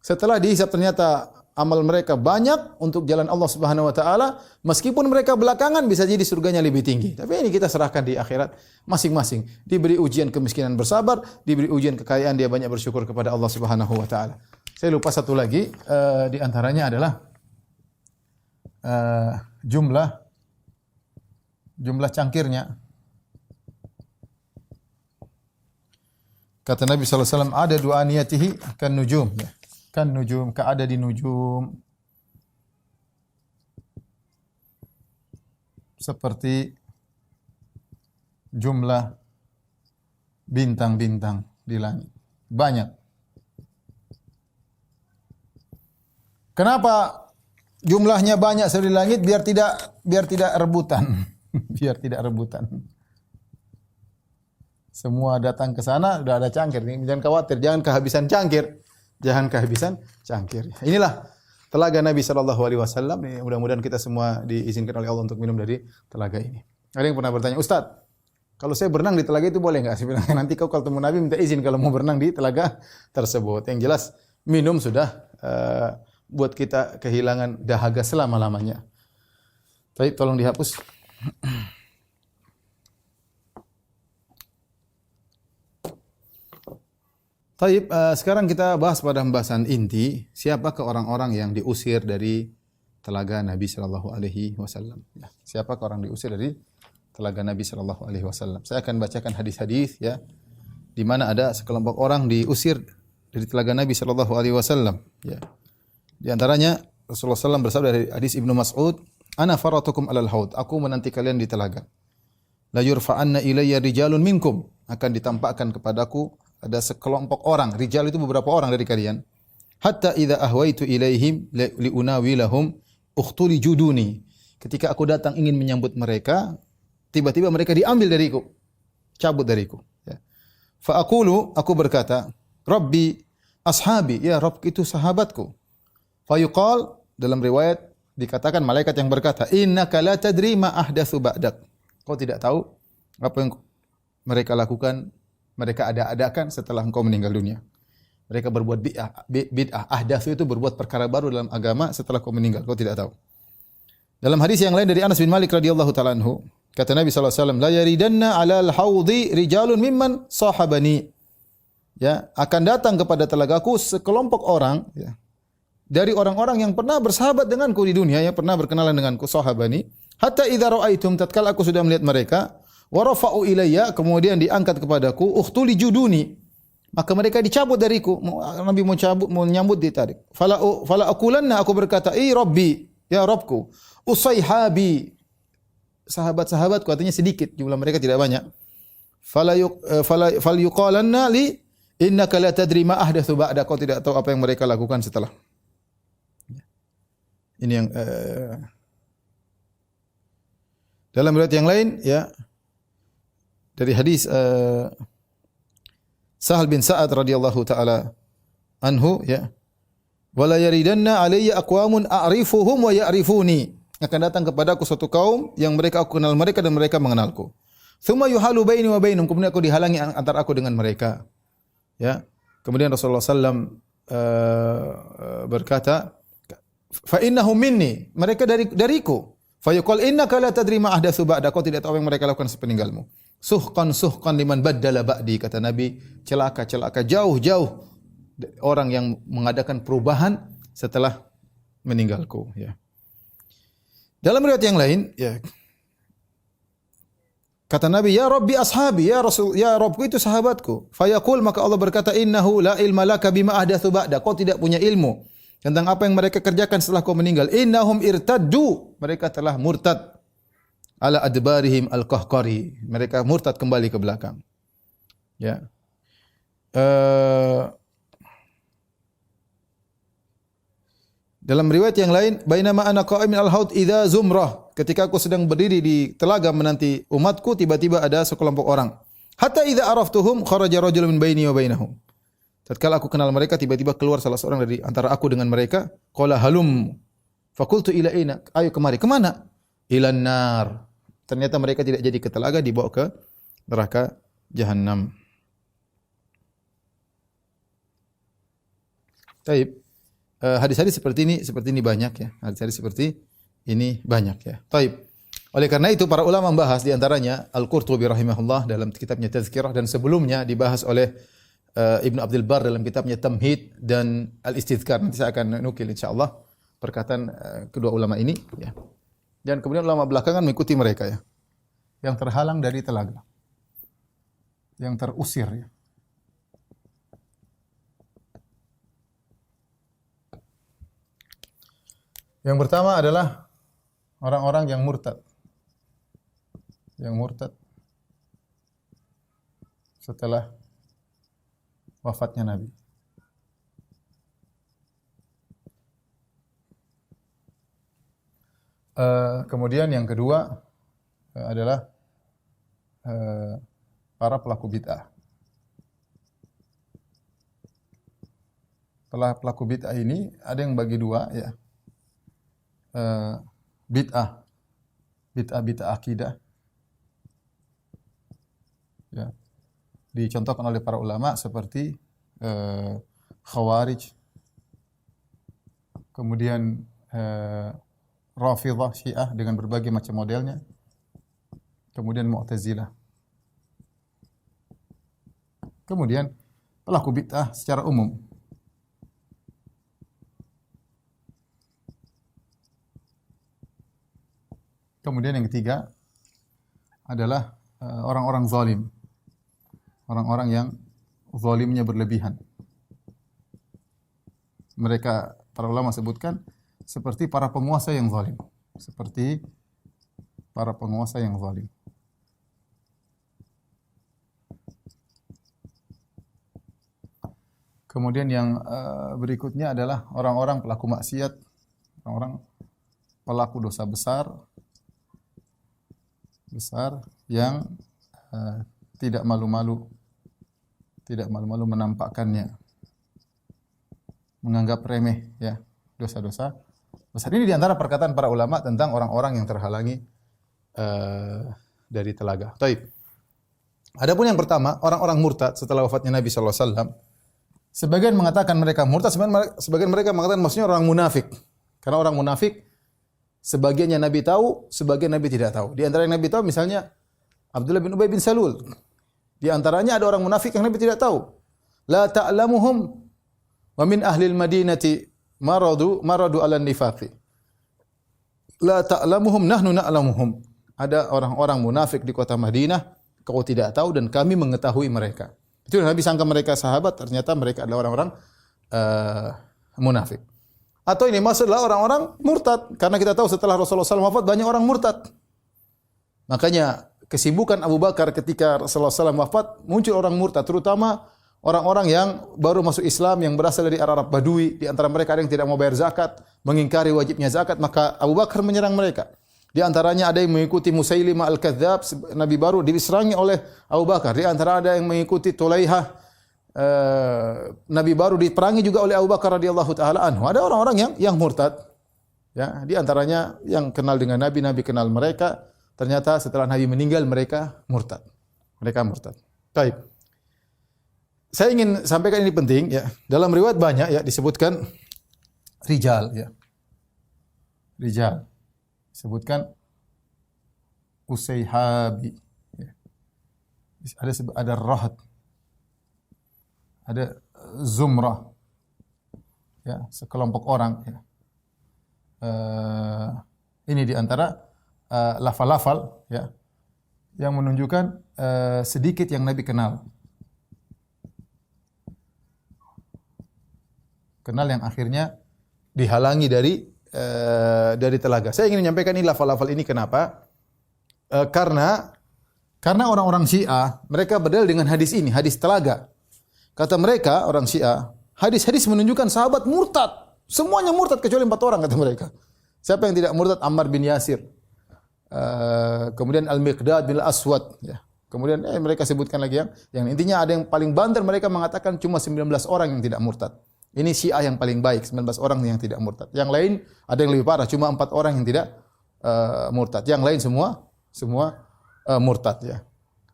Setelah dihisab ternyata amal mereka banyak untuk jalan Allah Subhanahu wa taala, meskipun mereka belakangan bisa jadi surganya lebih tinggi. Tapi ini kita serahkan di akhirat masing-masing. Diberi ujian kemiskinan bersabar, diberi ujian kekayaan dia banyak bersyukur kepada Allah Subhanahu wa taala. Saya lupa satu lagi di antaranya adalah jumlah cangkirnya. Kata Nabi sallallahu alaihi wasallam ada dua aniyatihi kan nujum ya. Kan nujum, ka'ada di nujum. Seperti jumlah bintang-bintang di langit. Banyak. Kenapa jumlahnya banyak di langit? Biar tidak rebutan. Biar tidak rebutan. Semua datang ke sana, sudah ada cangkir. Jangan khawatir, jangan kehabisan cangkir. Jangan kehabisan cangkir. Inilah telaga Nabi sallallahu alaihi wasallam. Mudah-mudahan kita semua diizinkan oleh Allah untuk minum dari telaga ini. Ada yang pernah bertanya, "Ustaz, kalau saya berenang di telaga itu boleh enggak?" Saya bilang, "Nanti kau kalau ketemu Nabi minta izin kalau mau berenang di telaga tersebut." Yang jelas minum sudah buat kita kehilangan dahaga selama-lamanya. Baik, tolong dihapus. Taib, sekarang kita bahas pada pembahasan inti, siapakah orang-orang yang diusir dari telaga Nabi sallallahu alaihi wasallam. Ya, siapakah orang diusir dari telaga Nabi sallallahu alaihi wasallam? Saya akan bacakan hadis-hadis ya di mana ada sekelompok orang diusir dari telaga Nabi sallallahu alaihi wasallam, ya. Di antaranya Rasulullah SAW bersabda dari hadis Ibnu Mas'ud, "Ana faratukum alal haud." Aku menanti kalian di telaga. "La yurfa'anna ilayya rijalun minkum." Akan ditampakkan kepadaku ada sekelompok orang, rijal itu beberapa orang dari kalian. Hatta idza ahwaitu ilaihim liunawilahum ukhtuli juduni. Ketika aku datang ingin menyambut mereka, tiba-tiba mereka diambil dariku, cabut dariku. Ya. Fa aqulu, aku berkata, Rabbi ashabi, ya Rabb itu sahabatku. Fa yuqal, dalam riwayat dikatakan malaikat yang berkata, innaka la tadri ma ahdatsu ba'dak. Kau tidak tahu apa yang mereka lakukan, mereka ada-adakan setelah engkau meninggal dunia. Mereka berbuat bid'ah. Ahdatsu itu berbuat perkara baru dalam agama setelah kau meninggal. Kau tidak tahu. Dalam hadis yang lain dari Anas bin Malik radhiyallahu taala anhu, Kata Nabi sallallahu alaihi wasallam, la yaridanna 'alal haudhi rijalun mimman sahabani. Ya, akan datang kepada telagaku sekelompok orang, ya, dari orang-orang yang pernah bersahabat denganku di dunia, yang pernah berkenalan denganku, sahabani. Hatta idza ra'aitum, tatkala aku sudah melihat mereka, wa rafa'u ilayya, kemudian diangkat kepadaku, ukhtuli juduni, maka mereka dicabut dariku. Nabi mau cabut, mau nyambut, ditarik. Fala aqulanna, aku berkata, Rabbi, ya Rabbku, usayhabi, sahabat-sahabatku, artinya sedikit, jumlah mereka tidak banyak. Fal yuqalanna li innaka la tadri ma ahdatsu ba'da, kau tidak tahu apa yang mereka lakukan setelah. Ini yang dalam riwayat yang lain, ya, dari hadis Sahal bin Sa'ad radhiyallahu taala anhu, ya, wala yaridanna alayya aqwamun a'rifuhum wa ya'rifuni, akan datang kepadaku suatu kaum yang mereka aku kenal mereka dan mereka mengenalku. Tsumma yuhalu baini wa bainum, kemudian aku dihalangi antara aku dengan mereka. Ya. Kemudian Rasulullah sallam berkata, fa innahum minni, mereka dariku. Fa yuqal innaka la tadri ma ahdatsu ba'da, kau tidak tahu apa yang mereka lakukan sepeninggalmu. Suhqan liman baddala ba'di, kata Nabi, celaka jauh orang yang mengadakan perubahan setelah meninggalku, ya. Dalam riwayat yang lain, ya, kata Nabi, ya Rabbi ashabi, ya Rasul, ya Rabbku itu sahabatku. Fayaqul, maka Allah berkata, innahu la ilma laka bima ahdatsu ba'da, kau tidak punya ilmu tentang apa yang mereka kerjakan setelah kau meninggal. Innahum irtaddu, mereka telah murtad. Ala adbarihim al-qahqari, mereka murtad kembali ke belakang. Ya. Dalam riwayat yang lain, bainama ana qa'imin al-haud idza zumrah, ketika aku sedang berdiri di telaga menanti umatku, tiba-tiba ada sekelompok orang. Hatta idza araftuhum kharaja rajulun min baini wa bainahum. Tatkala aku kenal mereka, tiba-tiba keluar salah seorang dari antara aku dengan mereka. Qala halum. Fakultu ila aina? Ayo kemari. Kemana? Ilan nar. Ternyata mereka tidak jadi ke telaga, dibawa ke neraka Jahannam. Taib. Hadis-hadis seperti ini banyak, ya. Hadis-hadis seperti ini banyak, ya. Taib. Oleh karena itu para ulama membahas, di antaranya Al-Qurtubi rahimahullah dalam kitabnya Tazkirah, dan sebelumnya dibahas oleh Ibnu Abdul Bar dalam kitabnya Tamhid dan Al-Istidhkar. Nanti saya akan nukil insyaallah perkataan kedua ulama ini, ya. Dan kemudian ulama belakangan mengikuti mereka, ya. Yang terhalang dari telaga, yang terusir, ya. Yang pertama adalah orang-orang yang murtad. Yang murtad setelah wafatnya Nabi. Kemudian yang kedua adalah para pelaku bid'ah. Pelaku bid'ah ini ada yang bagi dua, ya. Bid'ah akidah, ya, dicontohkan oleh para ulama seperti Khawarij, kemudian Rafidhah Syiah dengan berbagai macam modelnya, kemudian Mu'tazilah, kemudian pelaku bid'ah secara umum. Kemudian yang ketiga adalah orang-orang zalim. Orang-orang yang zalimnya berlebihan. Mereka, para ulama sebutkan, seperti para penguasa yang zalim. Seperti para penguasa yang zalim. Kemudian yang berikutnya adalah orang-orang pelaku maksiat. Orang-orang pelaku dosa besar yang tidak malu-malu menampakkannya, menganggap remeh, ya, dosa-dosa besar. Ini di antara perkataan para ulama tentang orang-orang yang terhalangi dari telaga. Taib. Adapun yang pertama, orang-orang murtad setelah wafatnya Nabi sallallahu alaihi wasallam. Sebagian mengatakan mereka murtad, sebagian mereka mengatakan maksudnya orang munafik. Karena orang munafik Sebagiannya Nabi tahu, sebagian Nabi tidak tahu. Di antara yang Nabi tahu misalnya Abdullah bin Ubay bin Salul. Di antaranya ada orang munafik yang Nabi tidak tahu. La ta'lamuhum wa min ahlil madinati maradu ala nifaqi. La ta'lamuhum nahnu na'lamuhum. Ada orang-orang munafik di kota Madinah, kau tidak tahu dan kami mengetahui mereka. Itu Nabi sangka mereka sahabat, ternyata mereka adalah orang-orang munafik. Atau ini maksudnya orang-orang murtad, karena kita tahu setelah Rasulullah SAW wafat banyak orang murtad. Makanya kesibukan Abu Bakar ketika Rasulullah SAW wafat, muncul orang murtad, terutama orang-orang yang baru masuk Islam, yang berasal dari Arab Badui. Di antara mereka ada yang tidak mau bayar zakat, mengingkari wajibnya zakat, maka Abu Bakar menyerang mereka. Di antaranya ada yang mengikuti Musailimah al-Kadzdzab, nabi baru diserangi oleh Abu Bakar. Di antara ada yang mengikuti Tulaihah, nabi baru diperangi juga oleh Abu Bakar radhiyallahu taala anhu. Ada orang-orang yang murtad. Ya, di antaranya yang kenal dengan Nabi, Nabi kenal mereka. Ternyata setelah Nabi meninggal mereka murtad. Mereka murtad. Baik. Saya ingin sampaikan ini penting ya. Dalam riwayat banyak ya disebutkan rijal ya. Rijal. Disebutkan Usayhabi ya. Ada Rahat. Ada Zumrah. Ya, sekelompok orang ya. Ini di antara lafal-lafal ya yang menunjukkan sedikit yang Nabi kenal. Kenal yang akhirnya dihalangi dari telaga. Saya ingin menyampaikan ini lafal-lafal ini kenapa? Karena orang-orang Syiah mereka berdalil dengan hadis ini, hadis telaga. Kata mereka orang Syiah, hadis-hadis menunjukkan sahabat murtad. Semuanya murtad kecuali 4 orang kata mereka. Siapa yang tidak murtad? Ammar bin Yasir. Kemudian Al-Miqdad bin Al-Aswad ya. Kemudian mereka sebutkan lagi yang intinya ada yang paling banter, mereka mengatakan cuma 19 orang yang tidak murtad. Ini Syiah yang paling baik, 19 orang yang tidak murtad. Yang lain ada yang lebih parah, cuma 4 orang yang tidak murtad. Yang lain semua murtad ya.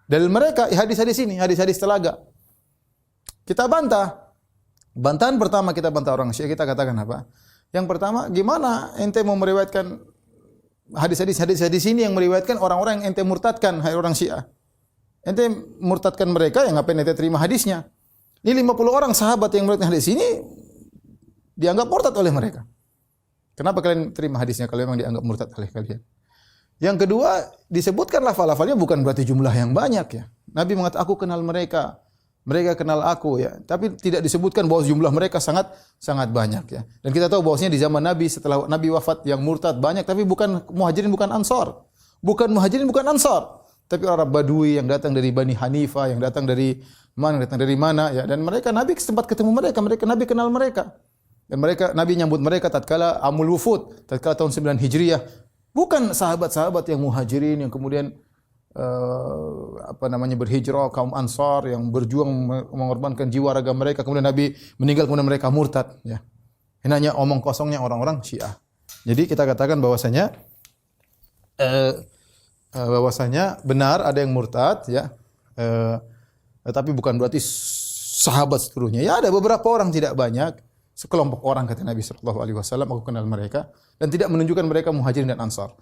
Dalil mereka hadis-hadis ini, hadis-hadis telaga. Kita bantah. Bantahan pertama kita bantah orang Syiah, kita katakan apa? Yang pertama, gimana ente mau meriwayatkan hadis-hadis ini yang meriwayatkan orang-orang yang ente murtadkan, hai orang Syiah. Ente murtadkan mereka, yang ngapain ente terima hadisnya? Ini 50 orang sahabat yang meriwayatkan hadis ini dianggap murtad oleh mereka. Kenapa kalian terima hadisnya kalau memang dianggap murtad oleh kalian? Yang kedua, disebutkan lafal-lafalnya bukan berarti jumlah yang banyak ya. Nabi mengatakan aku kenal mereka. Mereka kenal aku ya, tapi tidak disebutkan bahwa jumlah mereka sangat banyak ya. Dan kita tahu bahwasanya di zaman Nabi setelah Nabi wafat yang murtad banyak, tapi bukan Muhajirin, bukan Ansar. Bukan Muhajirin, bukan Ansar, tapi orang Badui yang datang dari Bani Hanifah, yang datang dari mana ya. Dan mereka Nabi sempat ketemu mereka, Nabi kenal mereka. Dan Nabi nyambut mereka tatkala Amul Wufud, tatkala tahun 9 Hijriah. Bukan sahabat-sahabat yang Muhajirin yang kemudian berhijrah, kaum Ansar yang berjuang mengorbankan jiwa raga mereka, kemudian Nabi meninggal, kemudian mereka murtad ya. Ini hanya omong kosongnya orang-orang Syiah. Jadi kita katakan bahwasanya benar ada yang murtad ya. Tapi bukan berarti sahabat seluruhnya. Ya ada beberapa orang, tidak banyak, sekelompok orang kata Nabi sallallahu alaihi wasallam, aku kenal mereka, dan tidak menunjukkan mereka Muhajirin dan Ansar.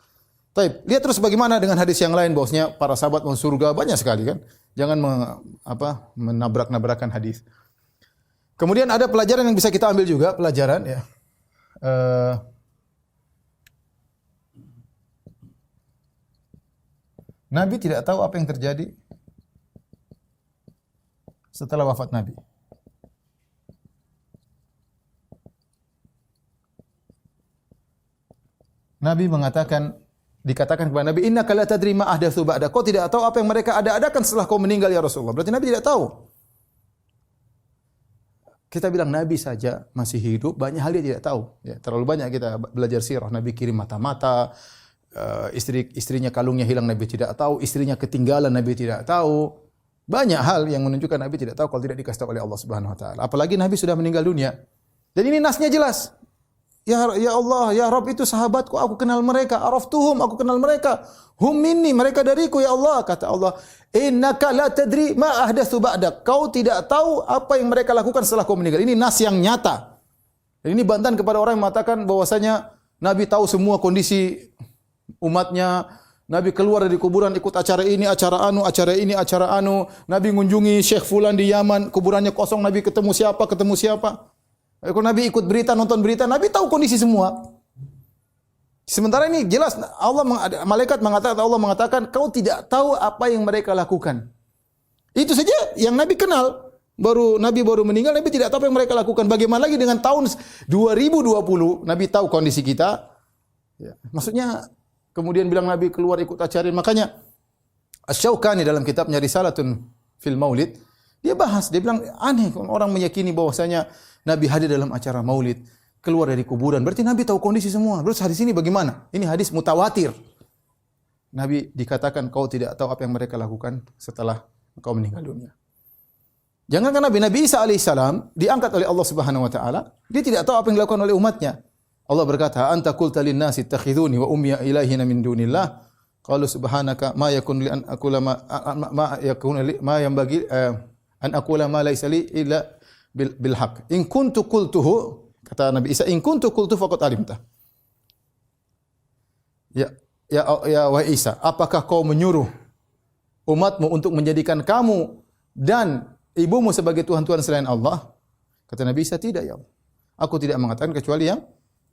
Baik, lihat terus bagaimana dengan hadis yang lain bahwasanya para sahabat masuk surga, banyak sekali kan. Jangan menabrak-nabrakan hadis. Kemudian ada pelajaran yang bisa kita ambil juga, pelajaran ya. Nabi tidak tahu apa yang terjadi setelah wafat Nabi. Nabi dikatakan kepada Nabi, innaka la tadri ma ahdatsu ba'da. Kau tidak tahu apa yang mereka ada-adakan setelah kau meninggal ya Rasulullah. Berarti Nabi tidak tahu. Kita bilang Nabi saja masih hidup, banyak hal dia tidak tahu. Ya, terlalu banyak kita belajar sirah. Nabi kirim mata-mata, istrinya kalungnya hilang Nabi tidak tahu, istrinya ketinggalan Nabi tidak tahu. Banyak hal yang menunjukkan Nabi tidak tahu kalau tidak dikasih tahu oleh Allah Subhanahu wa taala. Apalagi Nabi sudah meninggal dunia. Dan ini nasnya jelas. Ya Allah, ya Rabb, itu sahabatku, aku kenal mereka. Araftuhum, aku kenal mereka. Hum minni, mereka dariku ya Allah. Kata Allah, innaka la tadri ma ahdatsu ba'dak. Kau tidak tahu apa yang mereka lakukan setelah kau meninggal. Ini nas yang nyata. Dan ini bantahan kepada orang yang mengatakan bahwasanya Nabi tahu semua kondisi umatnya. Nabi keluar dari kuburan ikut acara ini, acara anu, acara ini, acara anu. Nabi mengunjungi Syekh Fulan di Yaman, kuburannya kosong, Nabi ketemu siapa, ketemu siapa. Kalau Nabi ikut berita, nonton berita, Nabi tahu kondisi semua. Sementara ini jelas Allah mengatakan kau tidak tahu apa yang mereka lakukan. Itu saja yang Nabi kenal. Nabi baru meninggal, Nabi tidak tahu apa yang mereka lakukan. Bagaimana lagi dengan tahun 2020, Nabi tahu kondisi kita. Ya. Maksudnya kemudian bilang Nabi keluar ikut acara. Makanya Asy-Syaukani dalam kitabnya Risalatun fil Maulid, dia bahas, dia bilang aneh orang meyakini bahwasanya Nabi hadir dalam acara Maulid, keluar dari kuburan. Berarti Nabi tahu kondisi semua. Terus hadis ini bagaimana? Ini hadis mutawatir. Nabi dikatakan kau tidak tahu apa yang mereka lakukan setelah kau meninggal dunia. Jangankan Nabi Isa alaihissalam diangkat oleh Allah Subhanahu wa taala, dia tidak tahu apa yang dilakukan oleh umatnya. Allah berkata, "Anta qulta lin-nasi ittakhidhuni wa ummi ilaihina min dunillah." Qalu subhanaka ma yakun li an aqula ma yakun li ma yanbaghi an aqula ma laysa li illa bil haqq. In kuntu qultuhu, kata Nabi Isa, in kuntu qultu faqad alimta. Ya wahai Isa, apakah kau menyuruh umatmu untuk menjadikan kamu dan ibumu sebagai Tuhan-Tuhan selain Allah? Kata Nabi Isa, tidak ya Allah. Aku tidak mengatakan kecuali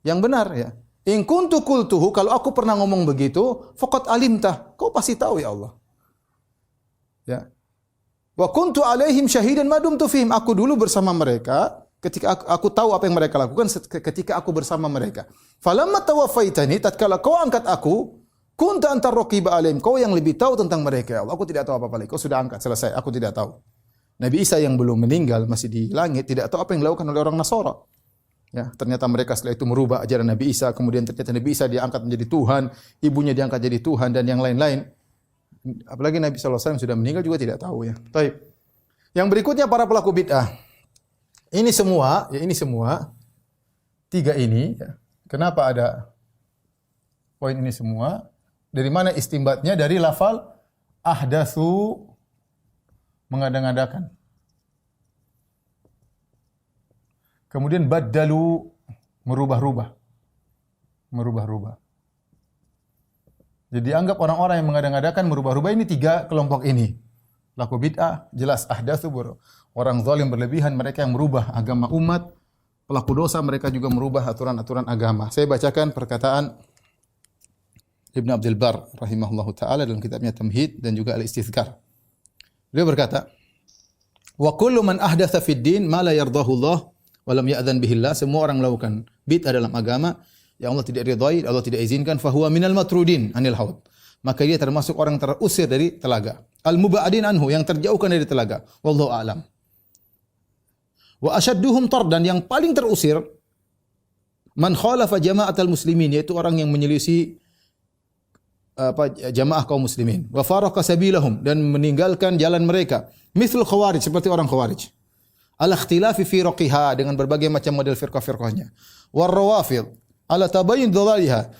yang benar ya. In kuntu qultuhu, kalau aku pernah ngomong begitu, faqad alimta. Kau pasti tahu ya Allah. Ya. Wa kuntu alaihim syahidan ma dumtu fihim. Aku dulu bersama mereka ketika aku tahu apa yang mereka lakukan ketika aku bersama mereka. Falamma tawaffaitani, tatkala kau angkat aku, kunta antar raqiba alaihim. Kau yang lebih tahu tentang mereka ya Allah. Aku tidak tahu apa-apa lagi. Kau sudah angkat, selesai. Aku tidak tahu. Nabi Isa yang belum meninggal masih di langit tidak tahu apa yang dilakukan oleh orang Nasara. Ya, ternyata mereka setelah itu merubah ajaran Nabi Isa, kemudian ternyata Nabi Isa diangkat menjadi Tuhan, ibunya diangkat jadi Tuhan dan yang lain-lain. Apalagi Nabi SAW sudah meninggal juga tidak tahu ya. Baik. Yang berikutnya para pelaku bid'ah. Ini semua tiga ini ya. Kenapa ada poin ini semua? Dari mana istimbatnya? Dari lafal ahdatsu, mengada-ngadakan. Kemudian baddalu, merubah-rubah. Jadi anggap orang-orang yang mengada-ngadakan merubah-rubah ini tiga kelompok ini. Pelaku bid'ah, jelas ahdatsu, orang zalim berlebihan, mereka yang merubah agama umat. Pelaku dosa, mereka juga merubah aturan-aturan agama. Saya bacakan perkataan Ibn Abdul Bar rahimahullahu taala dalam kitabnya Tamhid dan juga Al-Istizkar. Beliau berkata, "Wa kullu man ahdatsa fid din ma la yardahu Allah wa lam ya'dzan bihi Allah." Semua orang melakukan bid'ah dalam agama yang Allah tidak ridhai, Allah tidak izinkan, fa huwa minal matrudin anil haud. Maka dia termasuk orang terusir dari telaga. Al-muba'adin anhu, yang terjauhkan dari telaga. Wallahu a'lam. Wa asyadduhum tardan, yang paling terusir, man khalafa jama'atal muslimin, yaitu orang yang menyelisih jamaah kaum muslimin. Wa faraka sabilahum, dan meninggalkan jalan mereka. Mithlul khawarij, seperti orang khawarij. Al-ikhtilafi fi raqiha, dengan berbagai macam model firqah-firqahnya. War rawafid ala tabayyun dhalaliha.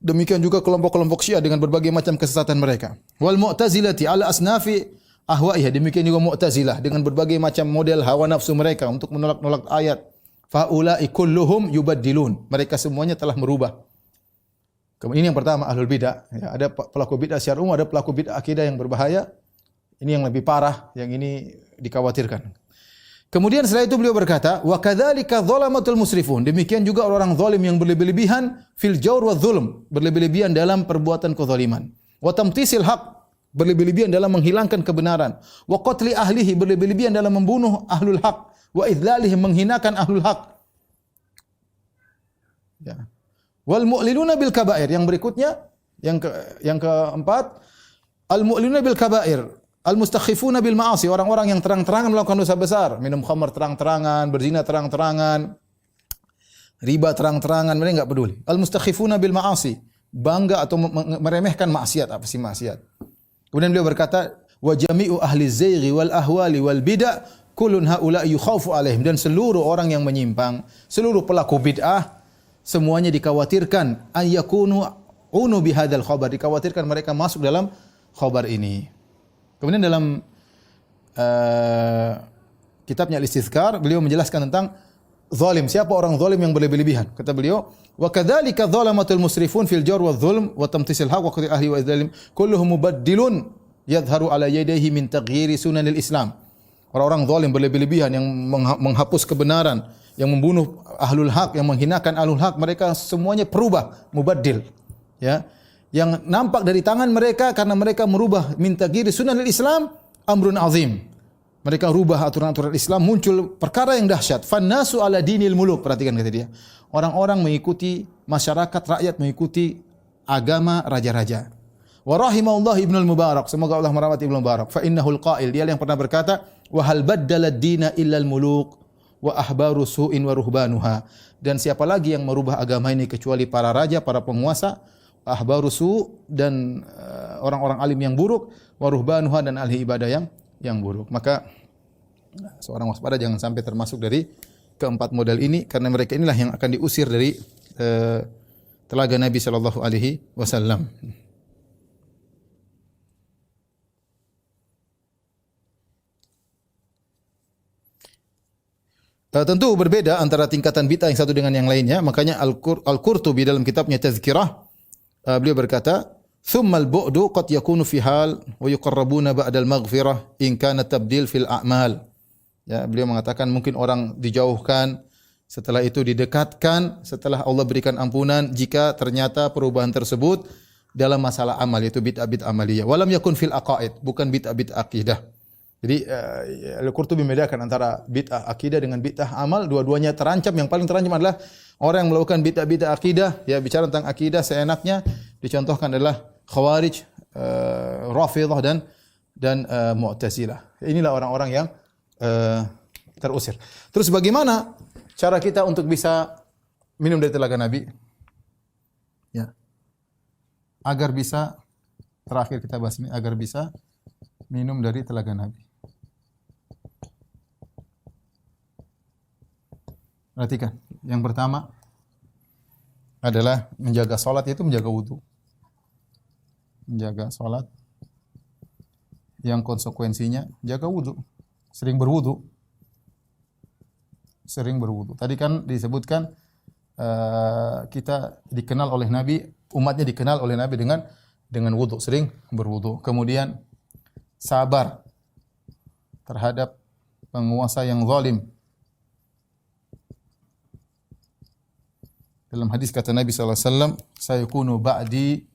Demikian juga kelompok-kelompok Syiah dengan berbagai macam kesesatan mereka. Wal Mu'tazilati ala asnafi ahwaiha. Demikian juga Mu'tazilah dengan berbagai macam model hawa nafsu mereka untuk menolak-nolak ayat. Faula'i kulluhum yubaddilun. Mereka semuanya telah merubah. Kemudian ini yang pertama, ahlul bidah. Ya, ada pelaku bidah secara umum, ada pelaku bidah akidah yang berbahaya. Ini yang lebih parah, yang ini dikhawatirkan. Kemudian setelah itu beliau berkata, wa kadzalika dzalamatul musrifun. Demikian juga orang zalim yang berlebih-lebihan fil jawr wa dzulm, berlebih-lebihan dalam perbuatan kezaliman. Wa tamtisil haq, berlebih-lebihan dalam menghilangkan kebenaran. Wa qatli ahlihi, berlebih-lebihan dalam membunuh ahlul haq. Wa idlalihi, menghinakan ahlul haq. Ya. Wal mu'linuna bil kabair. Yang berikutnya, yang keempat, al mu'linuna bil kabair. Al-mustakhifuna bil ma'asi, orang-orang yang terang-terangan melakukan dosa besar, minum khamar terang-terangan, berzina terang-terangan, riba terang-terangan, mereka enggak peduli. Al-mustakhifuna bil ma'asi, bangga atau meremehkan maksiat, apa sih maksiat. Kemudian beliau berkata, wa jami'u ahli zaighi wal ahwali wal bid'ah kullun haula yukhaufu alaihim, dan seluruh orang yang menyimpang, seluruh pelaku bid'ah semuanya dikhawatirkan ayyakunu unu bihadzal khabar, dikhawatirkan mereka masuk dalam khabar ini. Kemudian dalam kitabnya Al-Istizkar, beliau menjelaskan tentang zalim. Siapa orang zalim yang berlebih-lebihan? Kata beliau, wa kadzalika dzalamatul musrifun fil jawr wa dzulm wa tamtisil haq wa qati ahli wa zalim kulluhum mubaddilun yadhharu ala yadayhi min taghyiri sunanil Islam. Orang-orang zalim berlebih-lebihan yang menghapus kebenaran, yang membunuh ahlul haq, yang menghinakan ahlul haq, mereka semuanya perubah, mubaddil. Ya. Yang nampak dari tangan mereka karena mereka merubah min taghyiri sunanil Islam amrun azim. Mereka rubah aturan-aturan Islam, muncul perkara yang dahsyat. Fannasu ala dinil muluk, perhatikan kata dia. Orang-orang mengikuti, masyarakat, rakyat mengikuti agama raja-raja. Wa rahimahullah Ibnul Mubarak, semoga Allah merahmati Ibnul Mubarak. Fa innahul qail, dia yang pernah berkata, wa hal baddala ad-dina illa al-muluk wa ahbaru su'in wa ruhbanuha. Dan siapa lagi yang merubah agama ini kecuali para raja, para penguasa, ahbaru su' dan orang-orang alim yang buruk, wa ruhbanuha dan ahli ibadah yang buruk. Maka seorang waspada jangan sampai termasuk dari keempat model ini, karena mereka inilah yang akan diusir dari telaga Nabi sallallahu alaihi wasallam. Tentu berbeda antara tingkatan bid'ah yang satu dengan yang lainnya. Makanya Al-Qurtubi dalam kitabnya Tazkirah, beliau berkata, "Tsummal bu'du qad yakunu fi hal wa yuqarrabuna ba'dal maghfirah in kana tabdil fil a'mal." Ya, beliau mengatakan mungkin orang dijauhkan, setelah itu didekatkan, setelah Allah berikan ampunan jika ternyata perubahan tersebut dalam masalah amal, yaitu bid'ah amaliyah. Walam yakun fil aqaid, bukan bid'ah akidah. Jadi Al-Qurtubi membedakan antara bid'ah akidah dengan bid'ah amal, dua-duanya terancam. Yang paling terancam adalah orang yang melakukan bid'ah akidah, ya bicara tentang akidah seenaknya, dicontohkan adalah Khawarij, Rafidhah dan Mu'tazilah. Inilah orang-orang yang terusir. Terus bagaimana cara kita untuk bisa minum dari telaga Nabi? Ya. Agar bisa, terakhir kita bahas ini, agar bisa minum dari telaga Nabi. Perhatikan, yang pertama adalah menjaga salat, yaitu menjaga wudu. Menjaga salat yang konsekuensinya jaga wudu. Sering berwudu. Sering berwudu. Tadi kan disebutkan kita dikenal oleh Nabi, umatnya dikenal oleh Nabi dengan wudu, sering berwudu. Kemudian sabar terhadap penguasa yang zalim. Dalam hadis kata Nabi sallallahu alaihi wasallam, sayakunu ba'di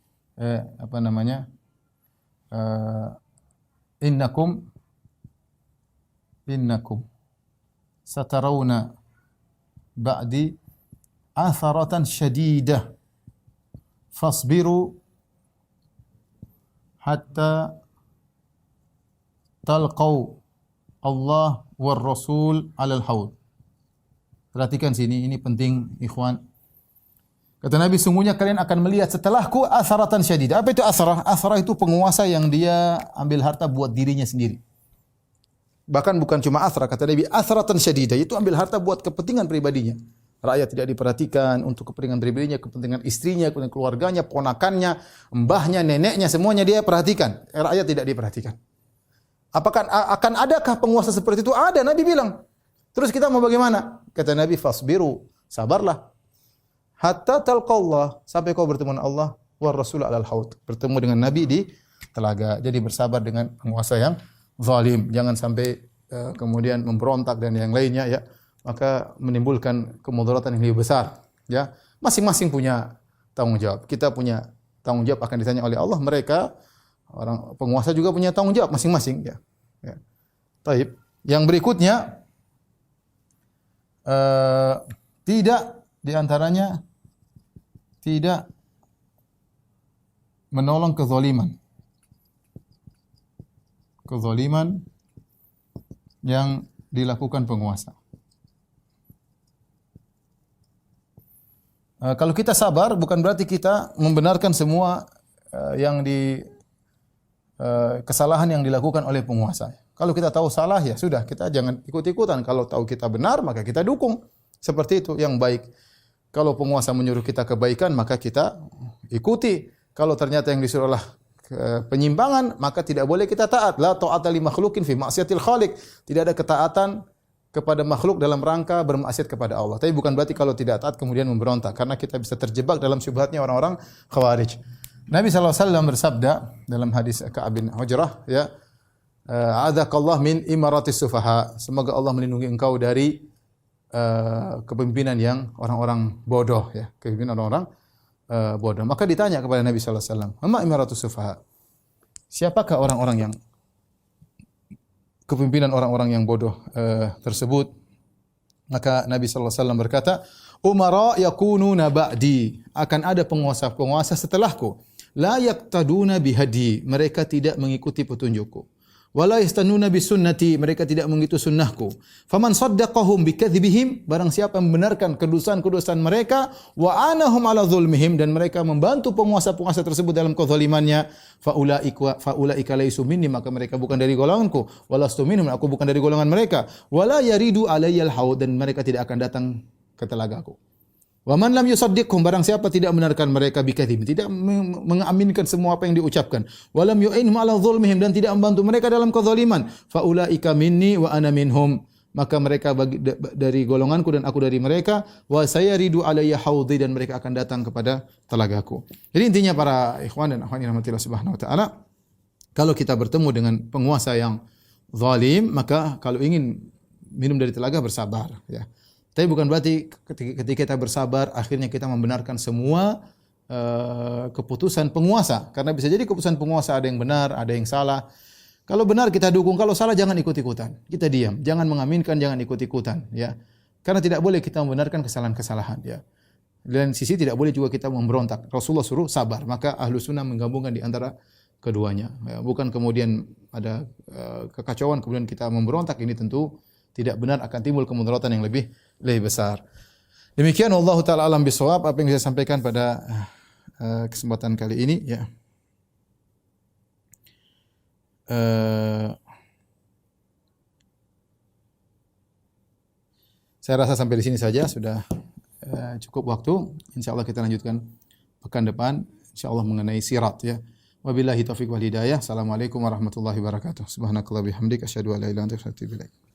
innakum satarawna ba'di atharatan syadidah fasbiru hatta talqaw Allah war Rasul alal haud. Perhatikan sini, ini penting ikhwan. Kata Nabi, sungguhnya kalian akan melihat setelahku asaratan syadidah. Apa itu asarah? Asarah itu penguasa yang dia ambil harta buat dirinya sendiri. Bahkan bukan cuma asrah, kata Nabi, asaratan syadidah itu ambil harta buat kepentingan pribadinya. Rakyat tidak diperhatikan untuk kepentingan pribadinya, kepentingan istrinya, kepentingan keluarganya, ponakannya, mbahnya, neneknya, semuanya dia perhatikan. Rakyat tidak diperhatikan. Apakah akan adakah penguasa seperti itu? Ada, Nabi bilang. Terus kita mau bagaimana? Kata Nabi, fasbiru, sabarlah. Hatta talqallah, sampai kau bertemu dengan Allah war Rasul alal haud, bertemu dengan Nabi di telaga. Jadi bersabar dengan penguasa yang zalim, jangan sampai kemudian memberontak dan yang lainnya, ya. Maka menimbulkan kemudaratan yang lebih besar, ya. Masing-masing punya tanggung jawab. Kita punya tanggung jawab akan ditanya oleh Allah, mereka orang penguasa juga punya tanggung jawab masing-masing, ya. Ya. Taib. Yang berikutnya tidak diantaranya tidak menolong kezaliman. Kezaliman yang dilakukan penguasa. Kalau kita sabar bukan berarti kita membenarkan semua kesalahan yang dilakukan oleh penguasa. Kalau kita tahu salah, ya sudah, kita jangan ikut-ikutan. Kalau tahu kita benar, maka kita dukung. Seperti itu yang baik. Kalau penguasa menyuruh kita kebaikan, maka kita ikuti. Kalau ternyata yang disuruh adalah penyimpangan, maka tidak boleh kita taat. La ta'ata li makhluqin fi ma'siyatil khaliq. Tidak ada ketaatan kepada makhluk dalam rangka bermaksiat kepada Allah. Tapi bukan berarti kalau tidak taat kemudian memberontak, karena kita bisa terjebak dalam syubhatnya orang-orang Khawarij. Nabi SAW bersabda dalam hadis Ka'ab bin Ujrah, ya, a'adzakallah min imaratis sufaha. Semoga Allah melindungi engkau dari kepemimpinan yang orang-orang bodoh, ya, kepemimpinan orang-orang bodoh. Maka ditanya kepada Nabi SAW, "Ma imaratus sufaha?" Siapakah orang-orang yang kepemimpinan orang-orang yang bodoh tersebut? Maka Nabi SAW berkata, "Umara yakununa ba'di." Akan ada penguasa-penguasa setelahku. La yaqtaduna bihadi. Mereka tidak mengikuti petunjukku. Wala yastannuna bisunnati. Mereka tidak mengikuti sunnahku. Faman saddaqahum bikadzibihim. Barang siapa membenarkan kedustaan-kedustaan mereka. Wa anahum ala zulmihim. Dan mereka membantu penguasa-penguasa tersebut dalam kezalimannya. Faulaika laisu minni. Maka mereka bukan dari golonganku. Walastu minhum. Aku bukan dari golongan mereka. Wala yaridu alayyal haud. Dan mereka tidak akan datang ke telagaku. Wa man lam yusaddiqhum, barang siapa tidak membenarkan mereka bikadzib, tidak mengaminkan semua apa yang diucapkan, wa lam yu'inhum ala zulmihim, dan tidak membantu mereka dalam kezaliman, fa ulaika minni wa ana minhum, maka mereka dari golonganku dan aku dari mereka, wa sayaridu alayya haudhi, dan mereka akan datang kepada telagaku. Jadi intinya para ikhwan dan akhwat rahmatillah subhanahu wa taala, kalau kita bertemu dengan penguasa yang zalim, maka kalau ingin minum dari telaga bersabar, ya. Tapi bukan berarti ketika kita bersabar akhirnya kita membenarkan semua keputusan penguasa, karena bisa jadi keputusan penguasa ada yang benar, ada yang salah. Kalau benar kita dukung, kalau salah jangan ikut-ikutan. Kita diam, jangan mengaminkan, jangan ikut-ikutan, ya. Karena tidak boleh kita membenarkan kesalahan-kesalahan, ya. Dan sisi tidak boleh juga kita memberontak. Rasulullah suruh sabar, maka ahlu sunnah menggabungkan di antara keduanya, ya. Bukan kemudian ada kekacauan kemudian kita memberontak, ini tentu tidak benar, akan timbul kemudaratan yang lebih besar. Demikian wallahu taala alam bisawab, apa yang saya sampaikan pada kesempatan kali ini, ya. Saya rasa sampai di sini saja sudah cukup waktu. Insyaallah kita lanjutkan pekan depan insyaallah mengenai sirat, ya. Wabillahi taufiq wal hidayah. Assalamualaikum warahmatullahi wabarakatuh. Subhanakallah bihamdika asyhadu an la ilaha illa anta astaghfiruka wa atubu ilaik.